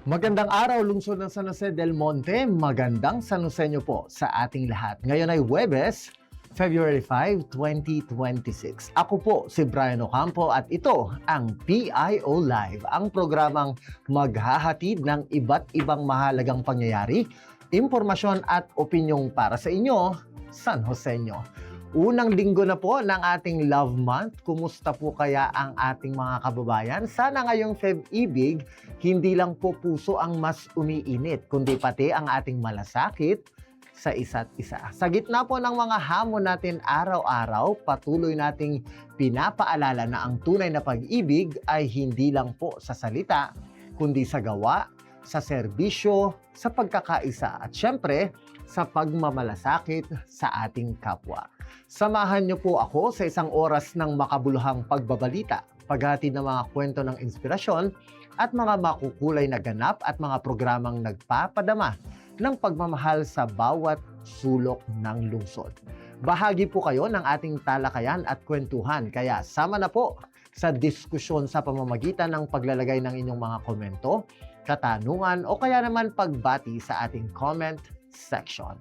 Magandang araw, lungsod ng San Jose del Monte. Magandang San Joseño po sa ating lahat. Ngayon ay Huwebes, February 5, 2026. Ako po si Brian Ocampo at ito ang PIO Live, ang programang maghahatid ng iba't ibang mahalagang pangyayari, impormasyon at opinyong para sa inyo, San Joseño. Unang linggo na po ng ating Love Month. Kumusta po kaya ang ating mga kababayan? Sana ngayong Feb-ibig, hindi lang po puso ang mas umiinit, kundi pati ang ating malasakit sa isa't isa. Sa gitna po ng mga hamon natin araw-araw, patuloy nating pinapaalala na ang tunay na pag-ibig ay hindi lang po sa salita, kundi sa gawa, sa serbisyo, sa pagkakaisa at syempre, sa pagmamalasakit sa ating kapwa. Samahan niyo po ako sa isang oras ng makabuluhang pagbabalita, paghatid ng mga kwento ng inspirasyon at mga makukulay na ganap at mga programang nagpapadama ng pagmamahal sa bawat sulok ng lungsod. Bahagi po kayo ng ating talakayan at kwentuhan, kaya sama na po sa diskusyon sa pamamagitan ng paglalagay ng inyong mga komento, katanungan o kaya naman pagbati sa ating comment section.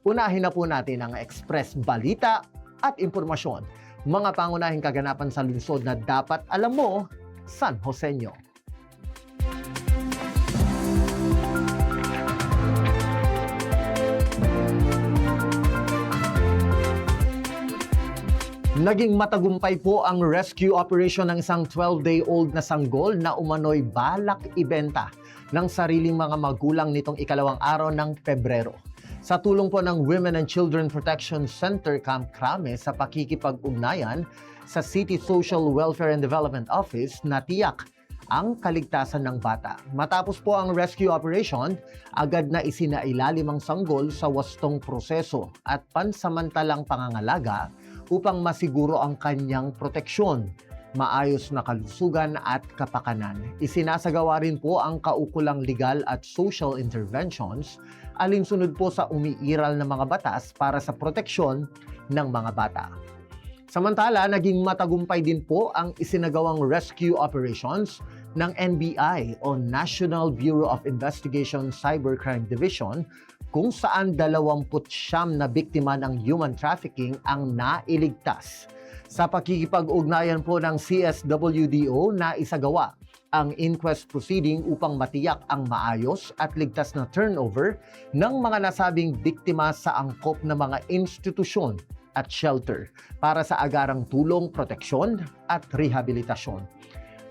Unahin na po natin ang express balita at impormasyon, mga pangunahing kaganapan sa lungsod na dapat alam mo, San Joseño. Naging matagumpay po ang rescue operation ng isang 12-day-old na sanggol na umano'y balak ibenta ng sariling mga magulang nitong ikalawang araw ng Pebrero. Sa tulong po ng Women and Children Protection Center Camp Crame sa pakikipag-ugnayan sa City Social Welfare and Development Office, natiyak ang kaligtasan ng bata. Matapos po ang rescue operation, agad na isinailalim ang sanggol sa wastong proseso at pansamantalang pangangalaga upang masiguro ang kanyang proteksyon, maayos na kalusugan at kapakanan. Isinasagawa rin po ang kaukulang legal at social interventions alinsunod po sa umiiral na mga batas para sa proteksyon ng mga bata. Samantala, naging matagumpay din po ang isinagawang rescue operations ng NBI o National Bureau of Investigation Cybercrime Division kung saan 29 na biktima ng human trafficking ang nailigtas. Sa pakikipag-ugnayan po ng CSWDO na isagawa ang inquest proceeding upang matiyak ang maayos at ligtas na turnover ng mga nasabing biktima sa angkop na mga institusyon at shelter para sa agarang tulong, proteksyon at rehabilitasyon.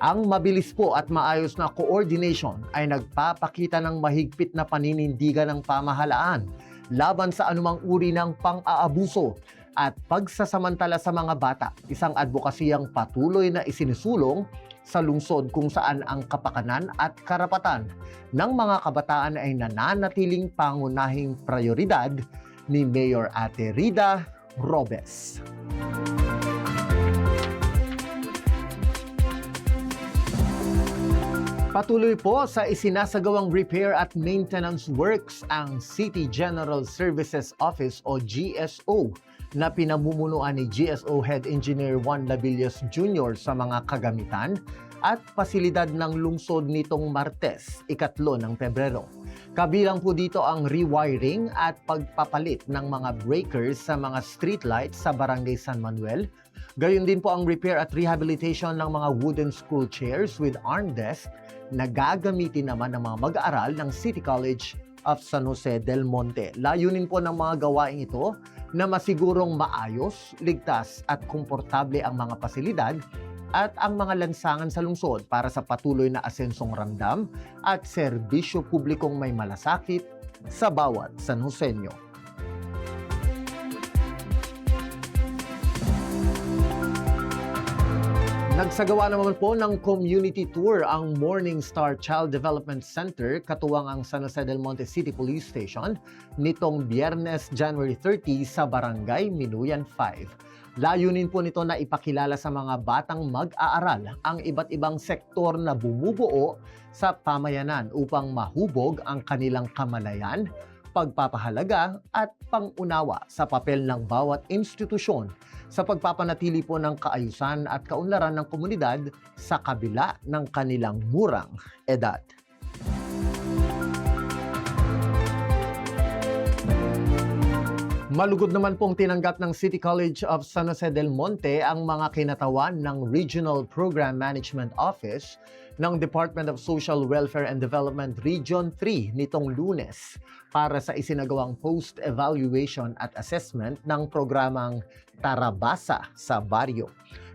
Ang mabilis po at maayos na coordination ay nagpapakita ng mahigpit na paninindigan ng pamahalaan laban sa anumang uri ng pang-aabuso at pagsasamantala sa mga bata, isang advokasiyang patuloy na isinusulong sa lungsod kung saan ang kapakanan at karapatan ng mga kabataan ay nananatiling pangunahing prioridad ni Mayor Ate Rida Robes. Patuloy po sa isinasagawang repair at maintenance works ang City General Services Office o GSO na pinamumunuan ni GSO Head Engineer Juan Labillas Jr. sa mga kagamitan at pasilidad ng lungsod nitong Martes, 3 ng Pebrero. Kabilang po dito ang rewiring at pagpapalit ng mga breakers sa mga streetlights sa Barangay San Manuel. Gayon din po ang repair at rehabilitation ng mga wooden school chairs with armrest na gagamitin naman ng mga mag-aaral ng City College of San Jose del Monte. Layunin po ng mga gawaing ito na masigurong maayos, ligtas at komportable ang mga pasilidad at ang mga lansangan sa lungsod para sa patuloy na asensong ramdam at serbisyo publikong may malasakit sa bawat San Joseño. Nagsagawa naman po ng community tour ang Morning Star Child Development Center katuwang ang San Jose del Monte City Police Station nitong Biyernes, January 30 sa Barangay Minuyan 5. Layunin po nito na ipakilala sa mga batang mag-aaral ang iba't ibang sektor na bumubuo sa pamayanan upang mahubog ang kanilang kamalayan, pagpapahalaga at pangunawa sa papel ng bawat institusyon sa pagpapanatili po ng kaayusan at kaunlaran ng komunidad sa kabila ng kanilang murang edad. Malugod naman pong tinanggap ng City College of San Jose del Monte ang mga kinatawan ng Regional Program Management Office ng Department of Social Welfare and Development Region 3 nitong Lunes para sa isinagawang post-evaluation at assessment ng programang Tarabasa sa Barrio.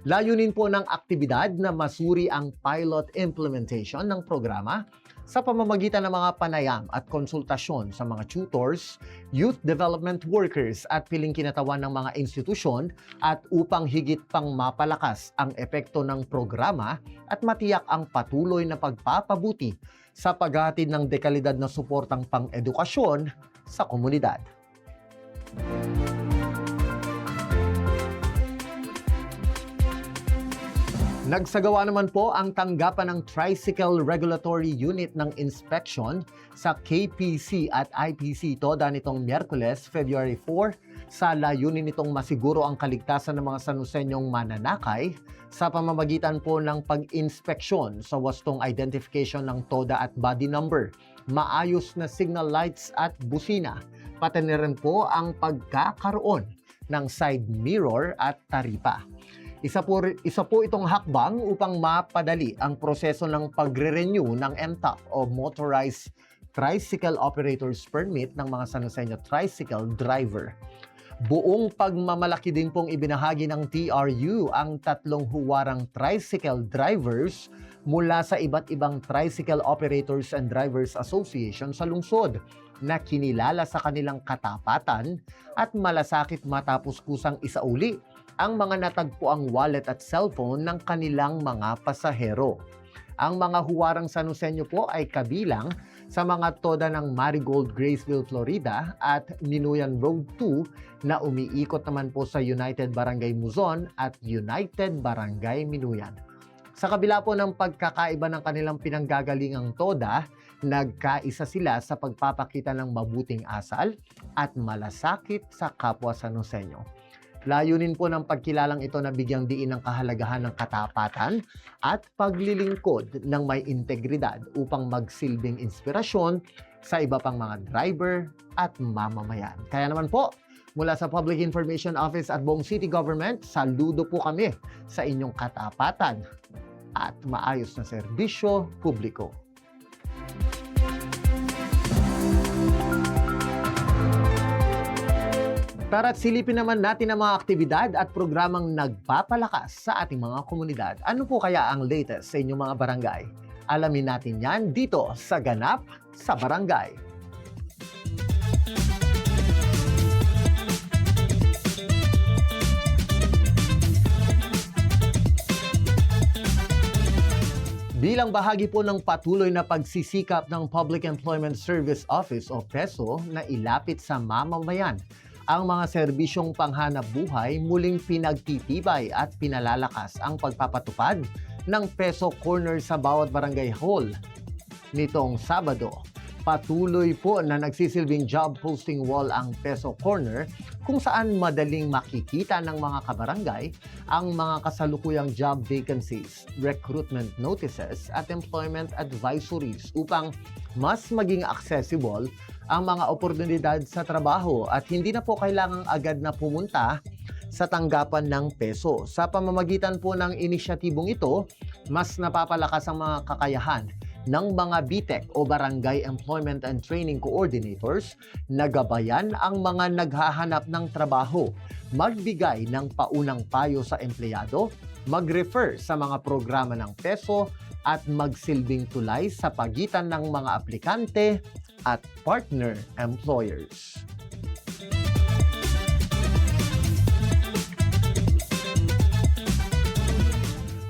Layunin po ng aktibidad na masuri ang pilot implementation ng programa sa pamamagitan ng mga panayam at konsultasyon sa mga tutors, youth development workers at piling kinatawan ng mga institusyon at upang higit pang mapalakas ang epekto ng programa at matiyak ang patuloy na pagpapabuti sa paghahatid ng dekalidad na suportang pang-edukasyon sa komunidad. Nagsagawa naman po ang tanggapan ng Tricycle Regulatory Unit ng inspection sa KPC at IPC TODA nitong Miyerkules, February 4, sa layunin nitong masiguro ang kaligtasan ng mga Sanuseñong mananakay sa pamamagitan po ng pag-inspeksyon sa wastong identification ng TODA at body number, maayos na signal lights at busina, pati na rin po ang pagkakaroon ng side mirror at taripa. Isa po itong hakbang upang mapadali ang proseso ng pagre-renew ng MTOP o Motorized Tricycle Operators Permit ng mga Sanuseño tricycle driver. Buong pagmamalaki din pong ibinahagi ng TRU ang 3 huwarang tricycle drivers mula sa iba't ibang Tricycle Operators and Drivers Association sa lungsod na kinilala sa kanilang katapatan at malasakit matapos kusang isauli ang mga natagpuang wallet at cellphone ng kanilang mga pasahero. Ang mga huwarang Sanuseño po ay kabilang sa mga TODA ng Marigold, Graceville, Florida at Minuyan Road 2 na umiikot naman po sa United Barangay Muzon at United Barangay Minuyan. Sa kabila po ng pagkakaiba ng kanilang pinanggagalingang TODA, nagkaisa sila sa pagpapakita ng mabuting asal at malasakit sa kapwa Sanuseño. Layunin po ng pagkilalang ito na bigyang diin ang kahalagahan ng katapatan at paglilingkod ng may integridad upang magsilbing inspirasyon sa iba pang mga driver at mamamayan. Kaya naman po, mula sa Public Information Office at buong City Government, saludo po kami sa inyong katapatan at maayos na serbisyo publiko. Tara't silipin naman natin ang mga aktibidad at programang nagpapalakas sa ating mga komunidad. Ano po kaya ang latest sa inyong mga barangay? Alamin natin yan dito sa Ganap sa Barangay. Bilang bahagi po ng patuloy na pagsisikap ng Public Employment Service Office o PESO na ilapit sa mamamayan, ang mga serbisyong panghanap buhay muling pinagtitibay at pinalalakas ang pagpapatupad ng PESO Corner sa bawat barangay hall. Nitong Sabado, patuloy po na nagsisilbing job posting wall ang PESO Corner kung saan madaling makikita ng mga kabarangay ang mga kasalukuyang job vacancies, recruitment notices at employment advisories upang mas maging accessible ang mga oportunidad sa trabaho at hindi na po kailangang agad na pumunta sa tanggapan ng PESO. Sa pamamagitan po ng inisyatibong ito, mas napapalakas ang mga kakayahan ng mga BTEC o Barangay Employment and Training Coordinators na gabayan ang mga naghahanap ng trabaho, magbigay ng paunang payo sa empleyado, mag-refer sa mga programa ng PESO at magsilbing tulay sa pagitan ng mga aplikante at partner employers.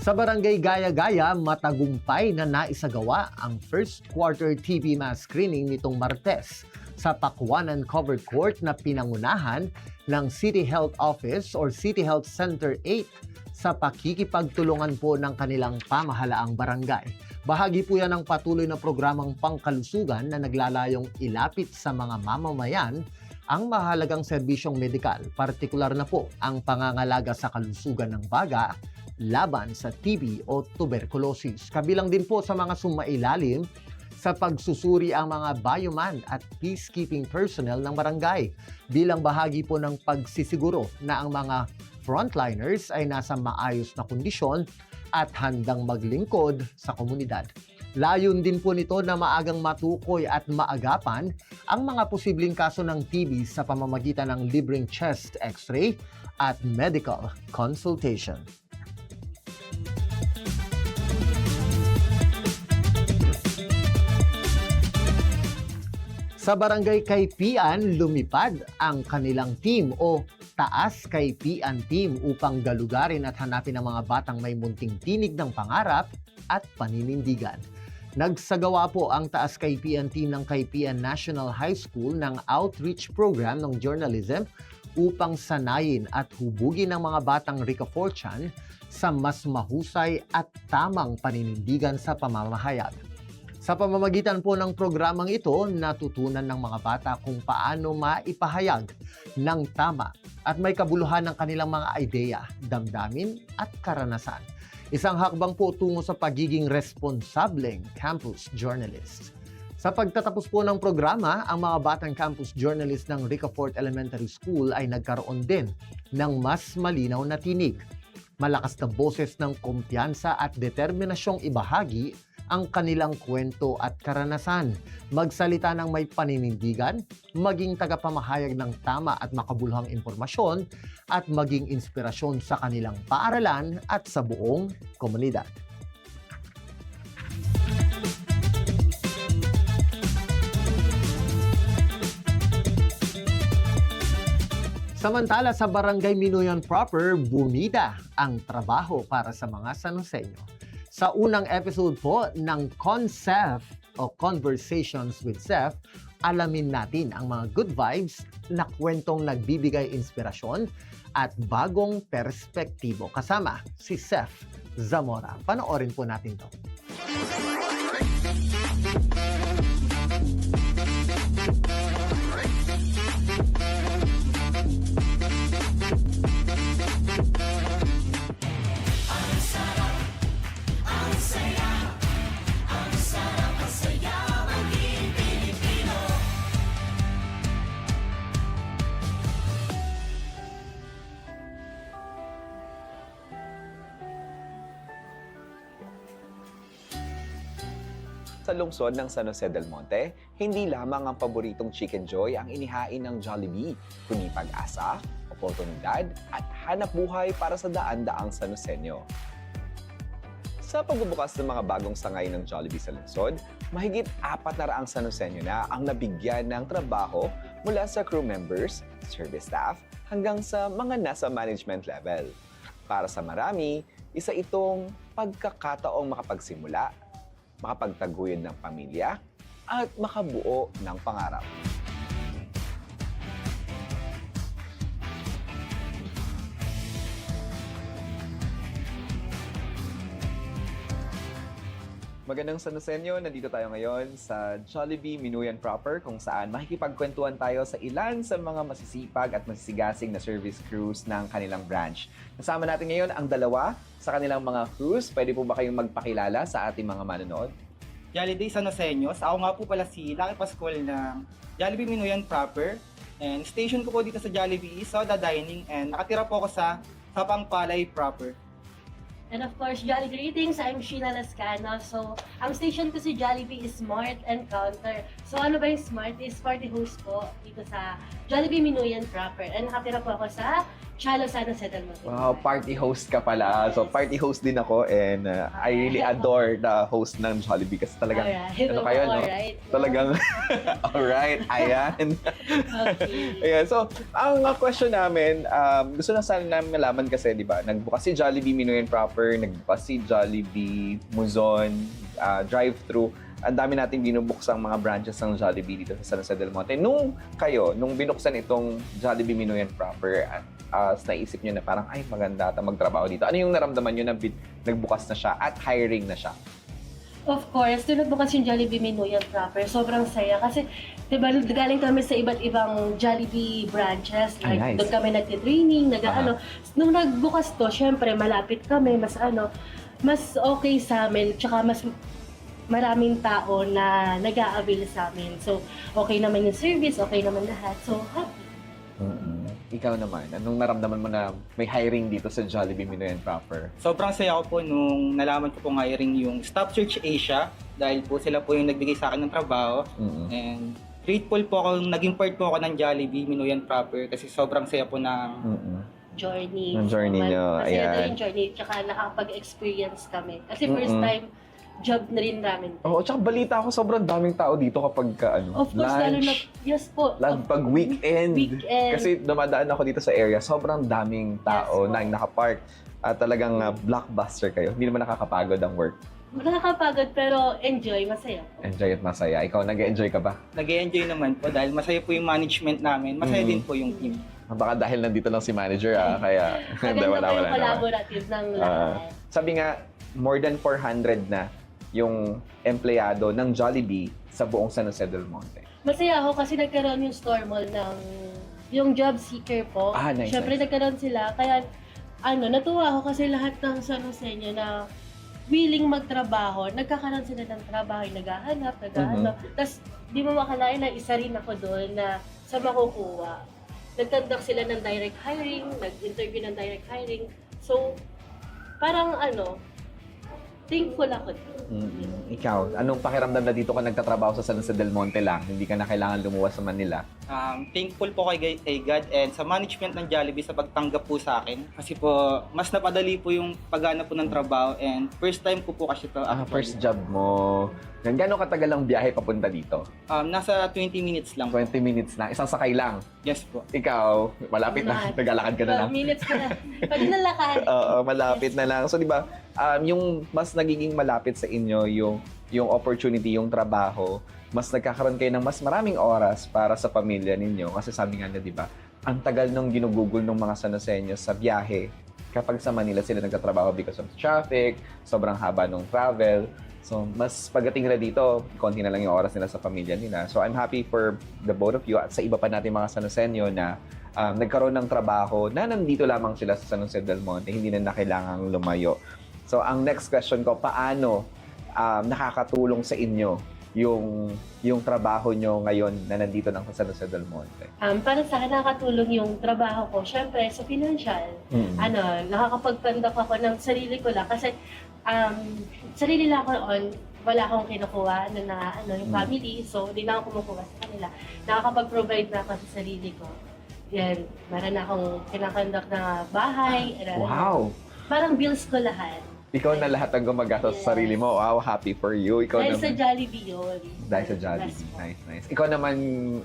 Sa Barangay Gaya-Gaya, matagumpay na naisagawa ang first quarter TV mass screening nitong Martes sa Pakwanan Covered Court na pinangunahan ng City Health Office or City Health Center 8 sa pakikipagtulungan po ng kanilang pamahalaang barangay. Bahagi po yan ng patuloy na programang pangkalusugan na naglalayong ilapit sa mga mamamayan ang mahalagang serbisyong medikal, partikular na po ang pangangalaga sa kalusugan ng baga laban sa TB o tuberculosis. Kabilang din po sa mga sumailalim sa pagsusuri ang mga bioman at peacekeeping personnel ng barangay bilang bahagi po ng pagsisiguro na ang mga frontliners ay nasa maayos na kondisyon at handang maglingkod sa komunidad. Layon din po nito na maagang matukoy at maagapan ang mga posibleng kaso ng TB sa pamamagitan ng libreng chest x-ray at medical consultation. Sa Barangay Kaypian, lumipad ang kanilang team o Taas Kaypian Team upang galugarin at hanapin ang mga batang may munting tinig ng pangarap at paninindigan. Nagsagawa po ang Taas Kaypian Team ng Kaypian National High School ng outreach program ng journalism upang sanayin at hubugin ang mga batang Rica Fortune sa mas mahusay at tamang paninindigan sa pamamahayag. Sa pamamagitan po ng programang ito, natutunan ng mga bata kung paano maipahayag ng tama at may kabuluhan ng kanilang mga ideya, damdamin at karanasan. Isang hakbang po tungo sa pagiging responsableng campus journalist. Sa pagtatapos po ng programa, ang mga batang campus journalist ng Ricafort Elementary School ay nagkaroon din ng mas malinaw na tinig, malakas na boses ng kumpiyansa at determinasyong ibahagi ang kanilang kwento at karanasan, magsalita ng may paninindigan, maging tagapamahayag ng tama at makabuluhang impormasyon, at maging inspirasyon sa kanilang paaralan at sa buong komunidad. Samantala sa Barangay Minoyan proper, bumida ang trabaho para sa mga Sanoseño. Sa unang episode po ng ConSef o Conversations with Sef, alamin natin ang mga good vibes na kwentong nagbibigay inspirasyon at bagong perspektibo. Kasama si Sef Zamora. Panoorin po natin to. Sa lungsod ng San Jose del Monte, hindi lamang ang paboritong Chicken Joy ang inihain ng Jollibee, kundi pag-asa, oportunidad at hanap buhay para sa daan-daang San Joseño. Sa pagbubukas ng mga bagong sangay ng Jollibee sa lungsod, mahigit 400 San Joseño na ang nabigyan ng trabaho mula sa crew members, service staff, hanggang sa mga nasa management level. Para sa marami, isa itong pagkakataong makapagsimula, makapagtaguyod ng pamilya, at makabuo ng pangarap. Magandang San Joseño, nandito tayo ngayon sa Jollibee Minoyan proper kung saan makikipagkwentuhan tayo sa ilan sa mga masisipag at masisigasing na service crews ng kanilang branch. Kasama natin ngayon ang dalawa sa kanilang mga crews. Pwede po ba kayong magpakilala sa ating mga manonood? Jollibee San Joseños. Ako nga po pala si Lucky Pascual ng Jollibee Minoyan proper. And station ko po dito sa Jollibee is Soda Dining and nakatira po ako sa Sapang Palay proper. And of course, Jolly greetings, I'm Sheena Lascano. So, ang station ko si Jollibee is Smart and Counter. So, ano ba yung Smart? Is party host po dito sa Jollibee Minoyan proper. And nakatira po ako sa Chalo San Jose del Monte. Wow, party host ka pala. So, party host din ako and I really adore the host ng Jollibee kasi talagang, Alright. ano kayo, no? Alright. Talagang, alright, ayan. Okay. Ayan, so, ang question namin, gusto na sana namin malaman kasi, di ba, nagbukas si Jollibee Minoyan proper, nagbukas si Jollibee Muzon, drive-thru. Ang dami natin binubuksang mga branches ng Jollibee dito sa San Jose del Monte. Nung binuksan itong Jollibee Minoyan proper, naisip nyo na parang, ay, maganda ata magtrabaho dito. Ano yung naramdaman nyo na nagbukas na siya at hiring na siya? Of course, nung nagbukas yung Jollibee Minoyan proper, sobrang saya. Kasi, diba, galing kami sa iba't ibang Jollibee branches. Like, nice. doon kami nagtitraining, Nung nagbukas to, syempre, malapit kami, mas okay sa amin. Tsaka maraming tao na nag-a-avail sa amin. So, okay naman yung service, okay naman lahat. So, happy. Ikaw naman, anong naramdaman mo na may hiring dito sa Jollibee Minoyan proper? Sobrang saya ko po nung nalaman ko pong hiring yung Staff Search Asia dahil po sila po yung nagbigay sa akin ng trabaho. And grateful po ako, naging part po ako ng Jollibee Minoyan proper kasi sobrang saya po ng Journey. Ang journey nyo, Kasi ayan. yung journey, tsaka nakakapag-experience kami. Kasi first time, job na rin namin. Oo, tsaka balita ako sobrang daming tao dito kapag Of course, lalo na, yes po. Pag weekend. Weekend. Kasi dumadaan ako dito sa area, sobrang daming tao Yes, na nakapark. At talagang blockbuster kayo. Hindi naman nakakapagod ang work. Nakakapagod pero enjoy, masaya po. Enjoy at masaya. Ikaw, nag-enjoy ka ba? Nag-enjoy naman po dahil masaya po yung management namin, masaya din po yung team. Baka dahil nandito lang si manager, kaya hindi, Maganda wala po yung naman. collaborative ng lahat. Sabi nga, more than 400 na yung empleyado ng Jollibee sa buong San Jose del Monte. Masaya ako kasi nagkaroon yung store mall ng yung job seeker po. Nice, Siyempre nice. nagkaroon sila. Kaya natuwa ako kasi lahat ng San Joseño na willing magtrabaho, nagkakaroon sila ng trabaho, naghahanap. Tapos di mo makalain na isa rin ako doon na sa makukuha. Nag-conduct sila ng direct hiring, nag-interview ng direct hiring. So, parang thankful ako doon. Ikaw, anong pakiramdam na dito ka nagtatrabaho sa San Jose del Monte lang? Hindi ka na kailangan lumuwas sa Manila? Thankful po kay God and sa management ng Jollibee sa pagtanggap po sa akin. Kasi po, mas napadali po yung paghanap po ng trabaho and first time ko po kasi ito. First job mo. Gano'ng katagal ang biyahe papunta dito? Nasa 20 minutes lang. 20 minutes na. Isang sakay lang. Yes po. Ikaw, malapit na. Naglalakad ka na lang. 12 minutes ka na. Pag nalakad. Oo, malapit na lang. So, di ba, yung mas nagiging malapit sa inyo, yung opportunity, yung trabaho, mas nagkakaroon kayo ng mas maraming oras para sa pamilya ninyo. Kasi sabi nga niya, di ba, ang tagal nung ginugugol ng mga Sanoseños sa biyahe kapag sa Manila sila nagtatrabaho because of traffic, sobrang haba nung travel. So, mas pagdating nila dito, konti na lang yung oras nila sa pamilya nila. So, I'm happy for the both of you at sa iba pa natin mga Sanoseño na nagkaroon ng trabaho na nandito lamang sila sa San Jose del Monte, hindi na kailangang lumayo. So, ang next question ko, paano nakakatulong sa inyo yung trabaho nyo ngayon na nandito ng San Jose del Monte? Para sa akin, nakakatulong yung trabaho ko. Siyempre, sa financial, nakakapagpandak ako ng sarili ko lang. Kasi, sarili lang ako wala akong kinukuha yung family. So, di na ako kumukuha sa kanila. Nakakapag-provide na ako sa sarili ko. Yan, meron na akong kinakondak na bahay. Wow! Parang bills ko lahat. Ikaw na lahat ang gumagastos sa sarili mo. Wow, happy for you. Ikaw Dahil naman. sa Jollibee yun. Dahil sa Jollibee. Nice, nice. Ikaw naman,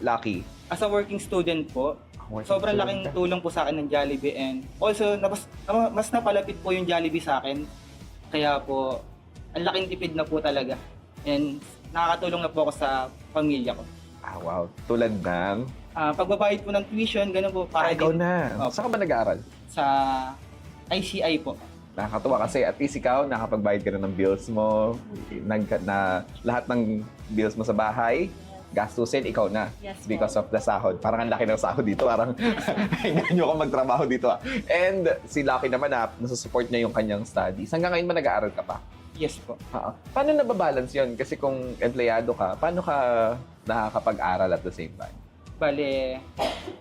Lucky. As a working student po, Working sobrang student laking ka. tulong po sa akin ng Jollibee and also mas napalapit po yung Jollibee sa akin. Kaya po, ang laking tipid na po talaga. And nakakatulong na po ako sa pamilya ko. Wow. Tulad ng... Pagbabayad po ng tuition, ganun po. Para ikaw din na. Opo. Saan ka ba nag-aaral? sa ICI po. Nakakatuwa kasi at least ikaw, nakapagbayad ka na ng bills mo, lahat ng bills mo sa bahay, gastusin, ikaw na. Yes, Because of the sahod. Parang ang laki ng sahod dito. Parang hindi nyo ako magtrabaho dito. And si Lucky naman nasusupport niya yung kanyang studies. Hanggang ngayon ba nag-aaral ka pa? Yes po. Paano nababalance yun? Kasi kung empleyado ka, paano ka nakakapag-aral at the same time? Bale,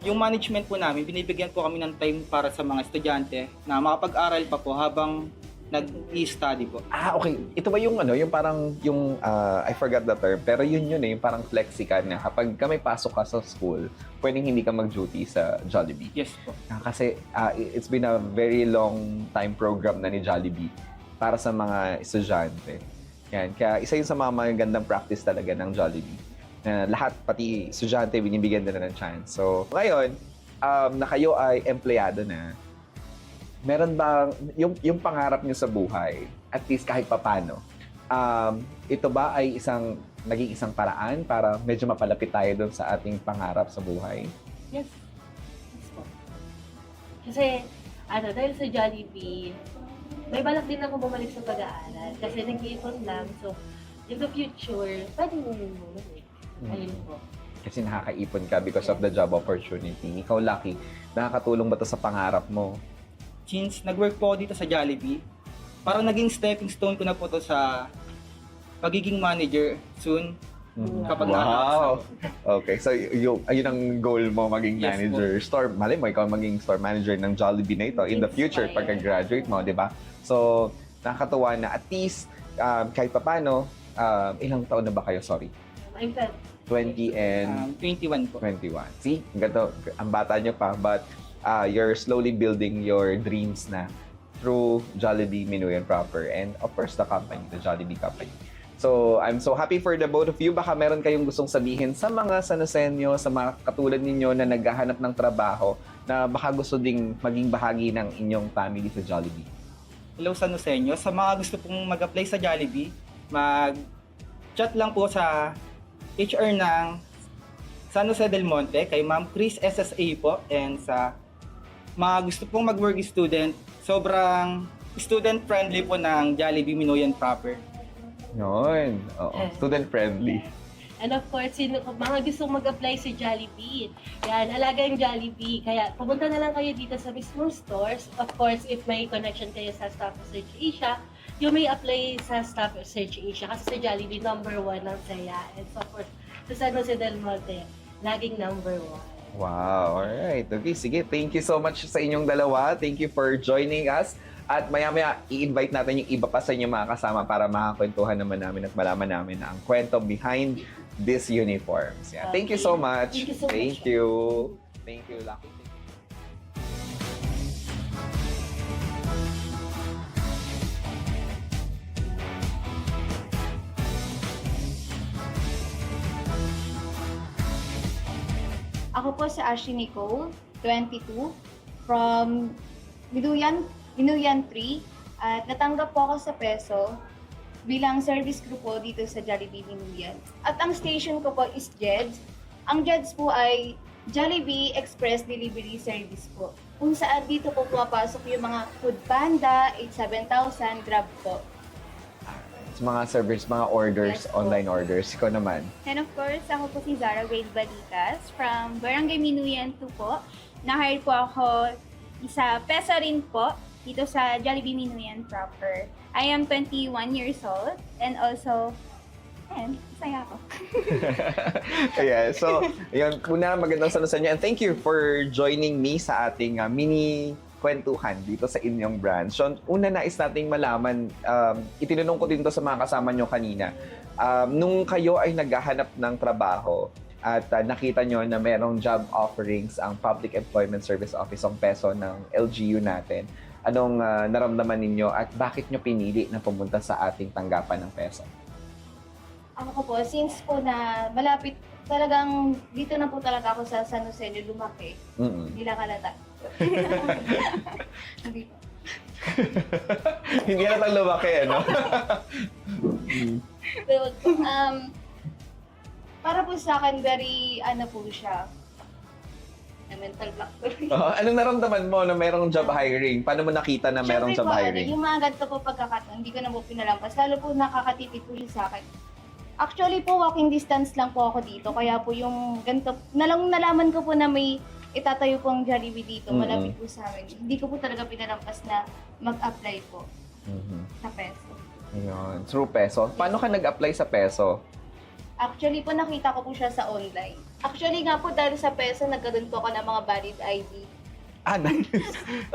yung management po namin, binibigyan po kami ng time para sa mga estudyante na makapag-aral pa po habang nag-i-study po. Okay. Ito ba yung I forgot the term, pero yun yung parang flexi ka na kapag may pasok ka sa school, pwedeng hindi ka mag-duty sa Jollibee. Yes po. Kasi it's been a very long time program na ni Jollibee para sa mga estudyante. Yan. Kaya isa yun sa mga magandang practice talaga ng Jollibee. Na lahat, pati estudyante, binibigyan nila ng chance. So, ngayon, na kayo ay empleyado na, meron bang, yung pangarap nyo sa buhay, at least kahit papano, ito ba ay naging isang paraan para medyo mapalapit tayo doon sa ating pangarap sa buhay? Yes. Yes po. Kasi, dahil sa Jollibee, may balak din ako bumalik sa pag-aaral. Kasi nag-iipon lang. So, in the future, pwedeng bumalik. Ayun po. Kasi nakakaipon ka because of the job opportunity. Ikaw, Lucky, nakakatulong ba ito sa pangarap mo? Since nag-work po ako dito sa Jollibee, parang naging stepping stone ko na po to sa pagiging manager soon kapag Wow! Okay, so ayun ang goal mo, maging Yes, manager. Malay mo, ikaw maging store manager ng Jollibee na ito in the future pagka-graduate mo, di ba? So, nakakatuwa na at least kahit papano, ilang taon na ba kayo? Sorry. I'm 20 and 21 po. 21. See, gato, ang bata nyo pa, but you're slowly building your dreams na through Jollibee Minuyan proper and of course the company, the Jollibee company. So, I'm so happy for the both of you. Baka meron kayong gustong sabihin sa mga Sanosenyo, sa mga katulad ninyo na naghahanap ng trabaho na baka gusto ding maging bahagi ng inyong family sa Jollibee. Hello sa Nosenyo. Sa mga gusto pong mag-apply sa Jollibee, mag-chat lang po sa HR ng San Jose del Monte kay Ma'am Chris SSA po, and sa mga gusto pong mag-work student, sobrang student-friendly po ng Jollibee Minuyan proper. Yun. Oo. Student friendly. And of course, mga gustong mag-apply sa Jollibee, yan, alaga yung Jollibee. Kaya pumunta na lang kayo dito sa mismong stores. Of course, if may connection kayo sa Staff Search Asia, you may apply sa Staff Search Asia kasi sa Jollibee, number 1 ang saya. And so, of course, sa San Jose del Monte, laging number 1. Wow, alright. Okay, sige. Thank you so much sa inyong dalawa. Thank you for joining us. At maya-maya, i-invite natin yung iba pa sa inyong mga kasama para makakwentuhan naman namin at malaman namin ang kwento behind these uniforms. Yeah. Thank you so much. Thank you so much. Thank you. Thank you, Lucky. Ako po si Ashley Nicole, 22, from Minuyan 3, at natanggap po ako sa Peso bilang service crew po dito sa Jollibee Minuyan. At ang station ko po is JEDS. Ang JEDS po ay Jollibee Express Delivery Service po. Kung saan dito po pumapasok yung mga Food Panda, 87000, Grab po. Sa mga servers, mga orders, Yes po. online orders. Ikaw naman. And of course, ako po si Zara Grace Balitas from Barangay Minuyan 2 po. Na-hire po ako sa Peso rin po dito sa Jollibee Minuyan proper. I am 21 years old and also, masaya ako. Yeah, so, yun, una magandang saludo sa inyo and thank you for joining me sa ating mini kwentuhan dito sa inyong branch. So, una nais nating malaman, itinanong ko din to sa mga kasama nyo kanina. Nung kayo ay naghahanap ng trabaho at nakita nyo na merong job offerings ang Public Employment Service Office ng Peso ng LGU natin, anong naramdaman ninyo at bakit nyo pinili na pumunta sa ating tanggapan ng Peso? Ako po, since po na malapit, talagang dito na po talaga ako sa San Jose lumaki. Hindi lang kalata. Hindi po. Hindi na tayo lumaki, ano? Pero, para po sa akin, very, po siya, na mental block po. Anong naramdaman mo na merong job hiring? Paano mo nakita na merong job Siyempre po, hiring? yung mga ganito po pagkakataon, hindi ko na po pinalampas. Lalo po nakakatipid po siya sa akin. Actually po, walking distance lang po ako dito. Kaya po yung ganito, nalaman ko po na may itatayo po ang Jollibee dito, malapit po sa amin. Hindi ko po talaga pinalampas na mag-apply po sa Peso. Ayun, through Peso. Paano ka nag-apply sa Peso? Actually po, nakita ko po siya sa online. Actually nga po, dahil sa Peso, nagkaroon po ako ng mga valid ID. Nice.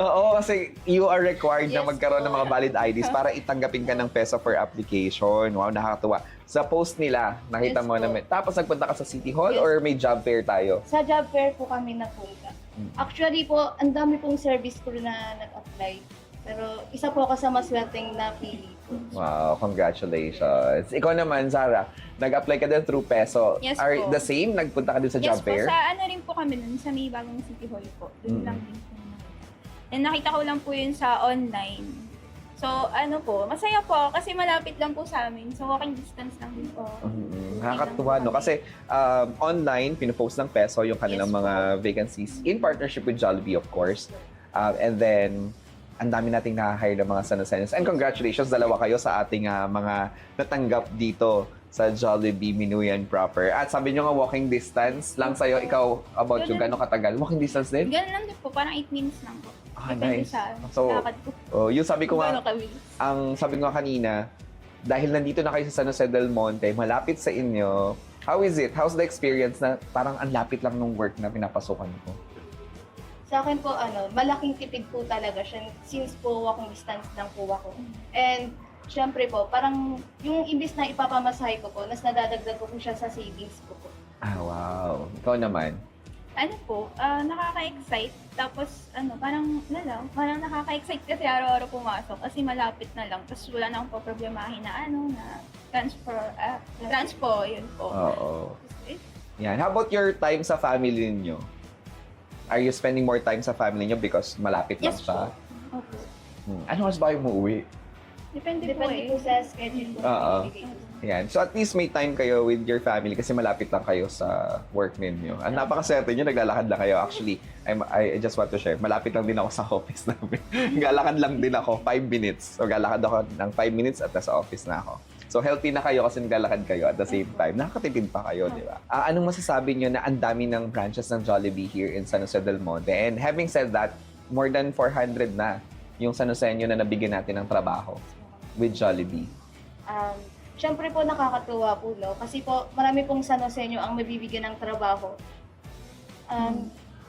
Oo, kasi you are required na Yes magkaroon ng po. mga valid IDs para itanggapin ka ng Peso for application. Wow, nakakatuwa. Sa post nila, nakita Yes mo po. na tapos nagpunta ka sa City Hall Yes. or may job fair tayo? Sa job fair po kami napunta. Actually po, ang dami pong service crew na nag-apply. Pero isa po ako sa maswerteng napili po. Wow, congratulations. Ikaw naman, Zara, nag-apply ka din through Peso. Yes Are po. the same? Nagpunta ka din sa Yes job po, fair? sa ano rin po kami nun, sa may bagong City Hall po. Doon lang din po nakita. And nakita ko lang po yun sa online. So, ano po, masaya po ako kasi malapit lang po sa amin. So, walking distance lang din po. Nakakatuwa, no? Kasi online, pinopost ng Peso yung kanilang Yes po. mga vacancies in partnership with Jollibee, of course. And then, ang dami nating na-hire ng mga Sanosenos. And congratulations, dalawa kayo sa ating mga natanggap dito sa Jollibee Minuyan proper. At sabi nyo nga, walking distance lang sa'yo. Ikaw, about yung gano'ng katagal? Walking distance din? Ganun lang din po, parang 8 minutes lang po. Ah, Depende nice. sa So, lakad ko. yung sabi ko nga, Gano'n kabilis. ang sabi ko nga kanina, dahil nandito na kayo sa San Jose del Monte, malapit sa inyo, how is it? How's the experience na parang ang lapit lang ng work na pinapasukan ko? Sa akin po, malaking tipid po talaga siya since po walking distance lang po ako. And syempre po, parang yung imbis na ipapamasahe ko po, nas nadadagdag ko po siya sa savings ko po. Ah, wow. Ikaw naman? Ano po, nakaka-excite. Tapos, parang nakaka-excite kasi araw-araw pumasok kasi malapit na lang. Tapos wala na akong problemahin na na transpo, yun po. Oo. Yan. How about your time sa family niyo? Are you spending more time sa family niyo because malapit lang Yes siya? po. Opo. Ano oras ba kayo umuwi? Depende po Depende po eh. sa schedule po. Oo. Ibigay ko. Yan. So at least may time kayo with your family kasi malapit lang kayo sa work ninyo. Ang napakaswerte nyo, naglalakad lang kayo. Actually, I just want to share, malapit lang din ako sa office namin. Galakad lang din ako, 5 minutes. So galakad ako ng 5 minutes at nasa office na ako. So healthy na kayo kasi naglalakad kayo at the same time. Nakakatipid pa kayo, di ba? Anong masasabi nyo na ang dami ng branches ng Jollibee here in San Jose del Monte? And having said that, more than 400 na yung San Jose nyo na nabigyan natin ng trabaho with Jollibee. Syempre po nakakatuwa po, no? Kasi po marami pong San Joseño ang mabibigyan ng trabaho.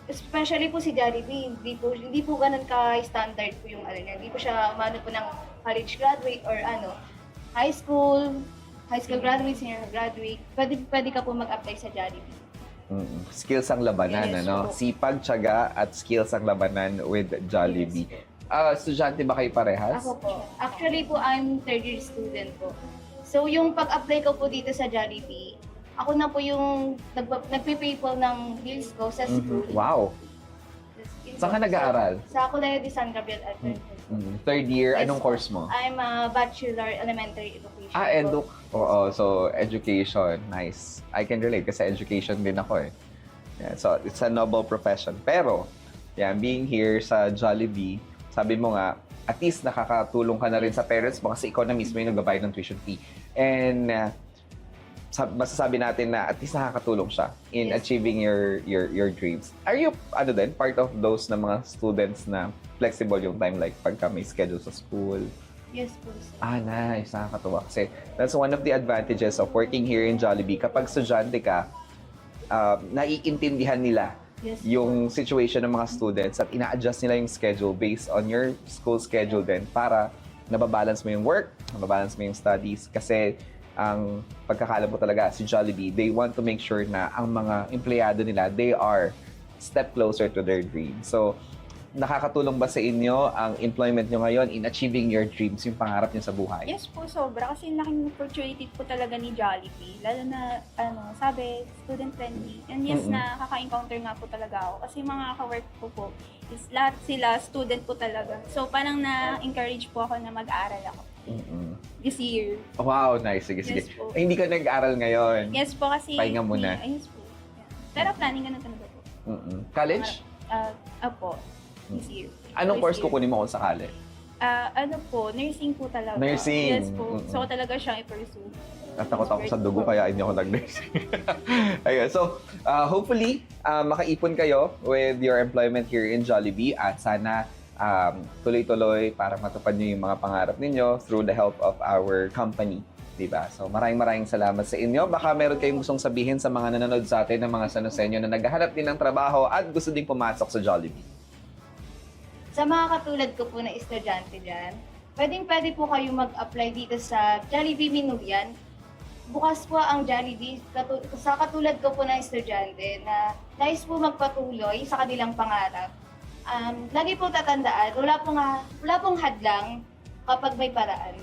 Especially po si Jollibee, hindi po ganun ka-standard po yung niya. Hindi po siya umano po ng college graduate or high school graduate, senior graduate. Pwede ka po mag-apply sa Jollibee. Skills ang labanan, Yes, ano? po. Sipag, tiyaga, at skills ang labanan with Jollibee. Estudyante ba kayo parehas? Ako po. Actually po, I'm third year student po. So, yung pag-apply ko po dito sa Jollibee, ako na po yung nagpipay po ng bills ko sa school. Wow! Saan ka nag-aaral? Sa Colegio de San Gabriel Alfred. Third year, Yes, anong po. course mo? I'm a Bachelor Elementary Education. po. Oo, so education. Nice. I can relate kasi education din ako eh. Yeah, so, it's a noble profession. Pero, being here sa Jollibee, sabi mo nga, at least nakakatulong ka na rin sa parents mo kasi ikaw na mismo yung nagbabayad ng tuition fee. And masasabi natin na at least nakakatulong siya in Yes. achieving your dreams. Are you, part of those na mga students na flexible yung time like pagka may schedule sa school? Yes po, sir. Nice. Nakakatuwa. Kasi that's one of the advantages of working here in Jollibee. Kapag estudyante ka, naiintindihan nila Yes. yung situation ng mga students at ina-adjust nila yung schedule based on your school schedule din para nababalance mo yung work, nababalance mo yung studies. Kasi ang pagkakaalam ko talaga, si Jollibee, they want to make sure na ang mga empleyado nila, they are step closer to their dream. So, nakakatulong ba sa inyo ang employment nyo ngayon in achieving your dreams, yung pangarap nyo sa buhay? Yes po, sobra. Kasi laking opportunity po talaga ni Jollibee. Lalo na, sabi, student-friendly. And yes, nakaka-encounter nga po talaga ako. Kasi mga ka-work ko po, is lahat sila, student po talaga. So, parang na-encourage po ako na mag-aaral ako. This year. Wow, nice. Sige, sige. Yes po. Hindi ka nag-aral ngayon? Yes po, kasi... Pahinga muna. Yes po. Yeah. Pero planning ka na talaga po. College? Apo, this year. Anong This course year. kukunin mo kung sakali? Nursing po talaga. Nursing. Yes po. So, talaga siyang i-pursue. Natakot ako sa dugo kaya hindi ako nag-nursing. Ayun. So, hopefully, makaipon kayo with your employment here in Jollibee at sana tuloy-tuloy para matupad nyo yung mga pangarap ninyo through the help of our company. Diba? So, maraming salamat sa inyo. Baka meron kayong gustong sabihin sa mga nanonood sa atin ng mga San Joseño na naghahanap din ng trabaho at gusto din pumasok sa Jollibee. Sa mga katulad ko po na estudyante dyan, pwede po kayo mag-apply dito sa Jollibee Minuyan. Bukas po ang Jollibee sa katulad ko po na estudyante na nais po magpatuloy sa kanilang pangarap. Lagi po tatandaan, wala pong hadlang kapag may paraan.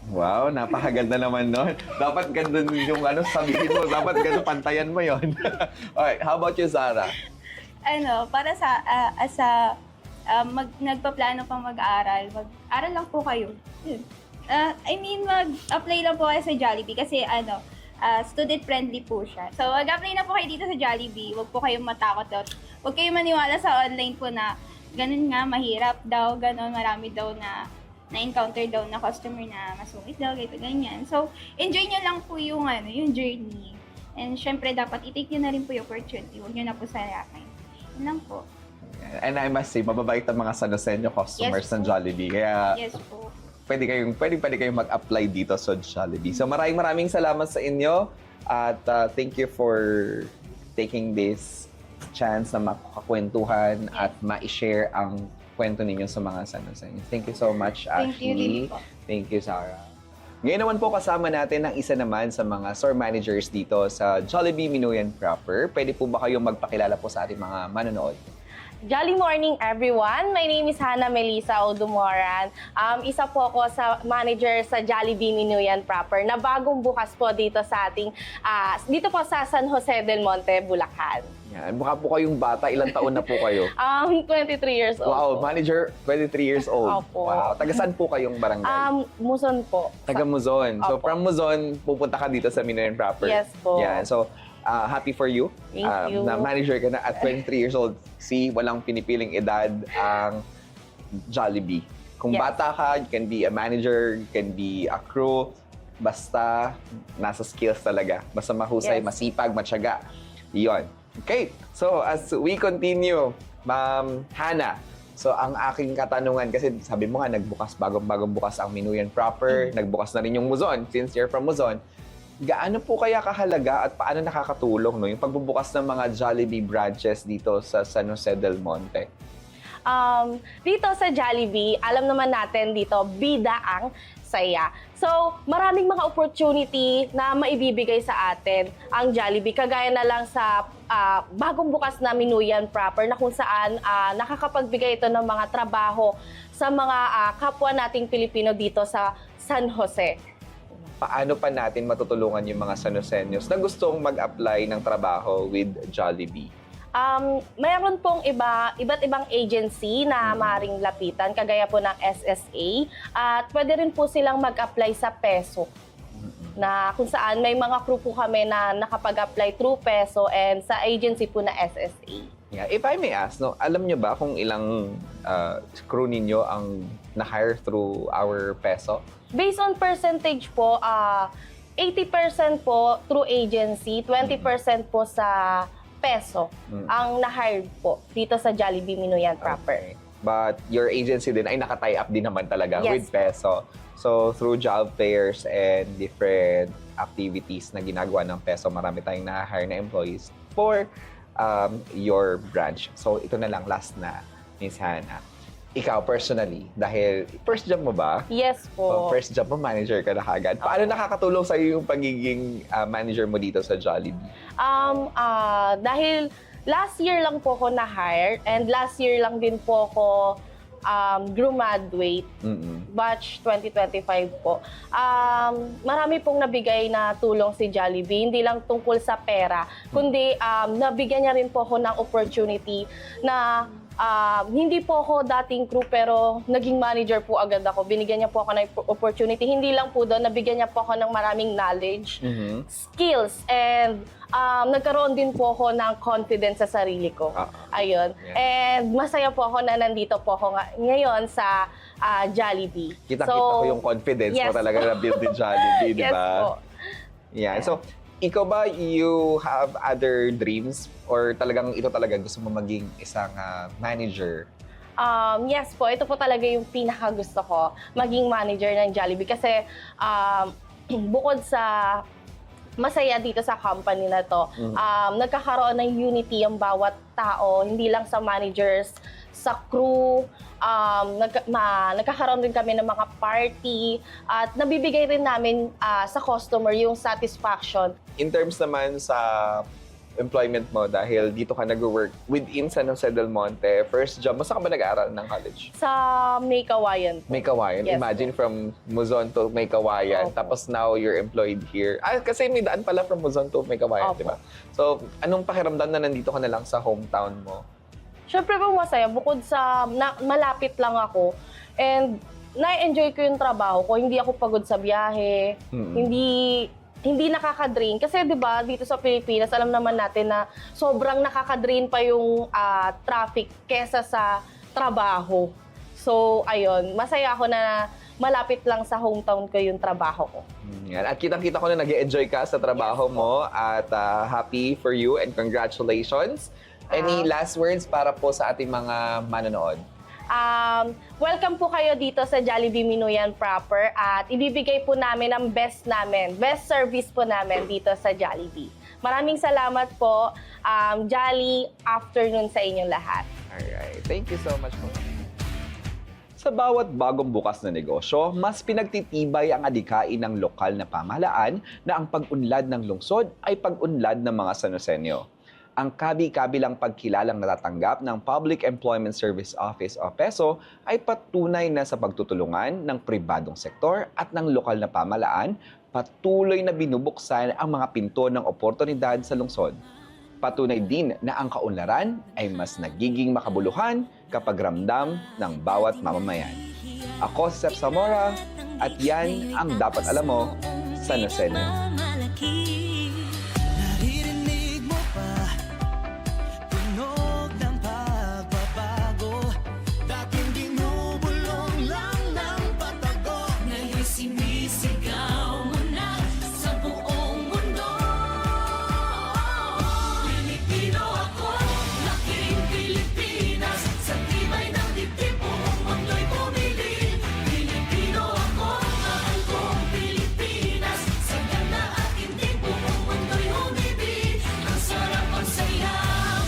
Wow, napakaganda naman nun. Dapat ganda yung sabihin mo. Dapat ganda pantayan mo yon. Alright, how about you, Zara? Para sa nagpaplano pang mag-aaral, mag-aral lang po kayo. Yun. Mag-apply lang po kayo sa Jollibee kasi student-friendly po siya. So, mag-apply na po kayo dito sa Jollibee. Huwag po kayong matakot daw. Huwag kayong maniwala sa online po na ganun nga, mahirap daw, ganun, marami daw na-encounter daw na customer na masungit daw, ganyan. So, enjoy nyo lang po yung journey. And syempre, dapat i-take nyo na rin po yung opportunity. Huwag nyo na po sayangin. Yun lang po. And I must say, mababait ang mga San Joseño customers Yes, ng po. Jollibee. Kaya Yes po. pwede kayong mag-apply dito sa Jollibee. So maraming salamat sa inyo at thank you for taking this chance na makakwentuhan at ma-share ang kwento ninyo sa mga San-Jose. Thank you so much, Thank you, Ashley. Lily po. Thank you, Sarah. Ngayon naman po kasama natin ang isa naman sa mga store managers dito sa Jollibee Minuyan proper. Pwede po ba kayong magpakilala po sa ating mga manonood? Jolly morning, everyone. My name is Hannah Melissa Odumoran. Isa po ako sa manager sa Jollibee Minuyan proper na bagong bukas po dito sa ating, dito po sa San Jose del Monte, Bulacan. Yan. Mukha po kayong bata. Ilang taon na po kayo? 23 years old Wow, po. manager, 23 years old. Opo. Wow. Taga saan po kayong barangay? Muson po. Taga Muzon. So Opo. from Muzon, pupunta ka dito sa Minuyan proper. Yes po. Yan. So, happy for you. Thank you. Na manager ka na at 23 years old. See, walang pinipiling edad ang Jollibee. Kung Yes. bata ka, you can be a manager, you can be a crew. Basta, nasa skills talaga. Basta mahusay, Yes. masipag, matyaga. Iyon. Okay. So, as we continue, Ma'am Hannah, so ang aking katanungan, kasi sabi mo nga, bagong bukas ang Minuyan proper, nagbukas na rin yung Muzon, since you're from Muzon. Gaano po kaya kahalaga at paano nakakatulong yung pagbubukas ng mga Jollibee branches dito sa San Jose del Monte? Dito sa Jollibee, alam naman natin dito, bida ang saya. So, maraming mga opportunity na maibibigay sa atin ang Jollibee. Kagaya na lang sa bagong bukas na Minuyan proper na kung saan nakakapagbigay ito ng mga trabaho sa mga kapwa nating Pilipino dito sa San Jose. Paano pa natin matutulungan yung mga San Joseños na gustong mag-apply ng trabaho with Jollibee? Mayroon pong iba't ibang agency na maaaring lapitan, kagaya po ng SSA. At pwede rin po silang mag-apply sa PESO. Na kung saan may mga crew po kami na nakapag-apply through PESO and sa agency po na SSA. Yeah. If I may ask, no, alam nyo ba kung ilang crew ninyo ang na-hire through our PESO? Based on percentage po, 80% po through agency, 20% po sa PESO ang na-hired po dito sa Jollibee Minuyan proper. Okay. But your agency din ay naka-tie up din naman talaga Yes. with PESO. So through job fairs and different activities na ginagawa ng PESO, marami tayong na-hire na employees for your branch. So ito na lang, last na, Miss Hannah. Ikaw personally, dahil first job mo ba? Yes O po. first job mo, manager ka na kagad. Paano nakakatulong sa'yo yung pagiging manager mo dito sa Jollibee? Dahil last year lang po ako na-hire and last year lang din po ako graduate, batch 2025 po. Marami pong nabigay na tulong si Jollibee, hindi lang tungkol sa pera, kundi nabigyan niya rin po ako ng opportunity na hindi po ako dating crew pero naging manager po agad ako. Binigyan niya po ako ng opportunity. Hindi lang po doon, nabigyan niya po ako ng maraming knowledge, skills, and nagkaroon din po ako ng confidence sa sarili ko. Ayun. Yeah. And masaya po ako na nandito po ako ngayon sa Jollibee. Kita-kita ko yung confidence mo yes talaga na build in Jollibee, di Yes ba? po. Yeah. So, ikaw ba, you have other dreams or talagang ito talaga gusto mo maging isang manager? Yes po, ito po talaga yung pinakagusto ko, maging manager ng Jollibee. Kasi bukod sa masaya dito sa company na to, nagkakaroon ng unity ang bawat tao, hindi lang sa managers, sa crew, nagkakaroon din kami ng mga party at nabibigay rin namin sa customer yung satisfaction. In terms naman sa employment mo, dahil dito ka nag-work within San Jose del Monte, first job, saan ka ba nag-aaral ng college? Sa May Kawayan po. May Kawayan. Yes, Imagine from Muzon to May Kawayan. Opo. Tapos now you're employed here. Kasi may daan pala from Muzon to May Kawayan, Opo. di ba? So, anong pakiramdam na nandito ka na lang sa hometown mo? Siyempre po masaya, bukod sa malapit lang ako and na-enjoy ko yung trabaho ko, hindi ako pagod sa biyahe, hindi nakaka-drain. Kasi 'di ba dito sa Pilipinas, alam naman natin na sobrang nakaka-drain pa yung traffic kesa sa trabaho. So ayun, masaya ako na malapit lang sa hometown ko yung trabaho ko. Yan. At kitang-kita ko na nag-enjoy ka sa trabaho mo at happy for you and congratulations. Any last words para po sa ating mga manonood? welcome po kayo dito sa Jollibee Minuyan proper at ibibigay po namin ang best service po namin dito sa Jollibee. Maraming salamat po. Jolly afternoon sa inyong lahat. Alright, thank you so much po. Sa bawat bagong bukas na negosyo, mas pinagtitibay ang adikain ng lokal na pamahalaan na ang pag-unlad ng lungsod ay pag-unlad ng mga Sanosenyo. Ang kabi-kabilang pagkilalang natatanggap ng Public Employment Service Office o PESO ay patunay na sa pagtutulungan ng pribadong sektor at ng lokal na pamahalaan, patuloy na binubuksan ang mga pinto ng oportunidad sa lungsod. Patunay din na ang kaunlaran ay mas nagiging makabuluhan kapag ramdam ng bawat mamamayan. Ako si Sep Zamora at yan ang dapat alam mo sa Sanosenyo. Naririnig mo pa tunog ng pagbabago. Dating binubulong lang ng patago. Ngayon sinisigaw mo na sa buong mundo. Pilipino ako, laking Pilipinas. Sa tibay ng dibdib buong mundo'y bumili. Pilipino ako, mahal kong Pilipinas. Sa ganda at hindi buong mundo'y umibig. Ang sarap ang saya,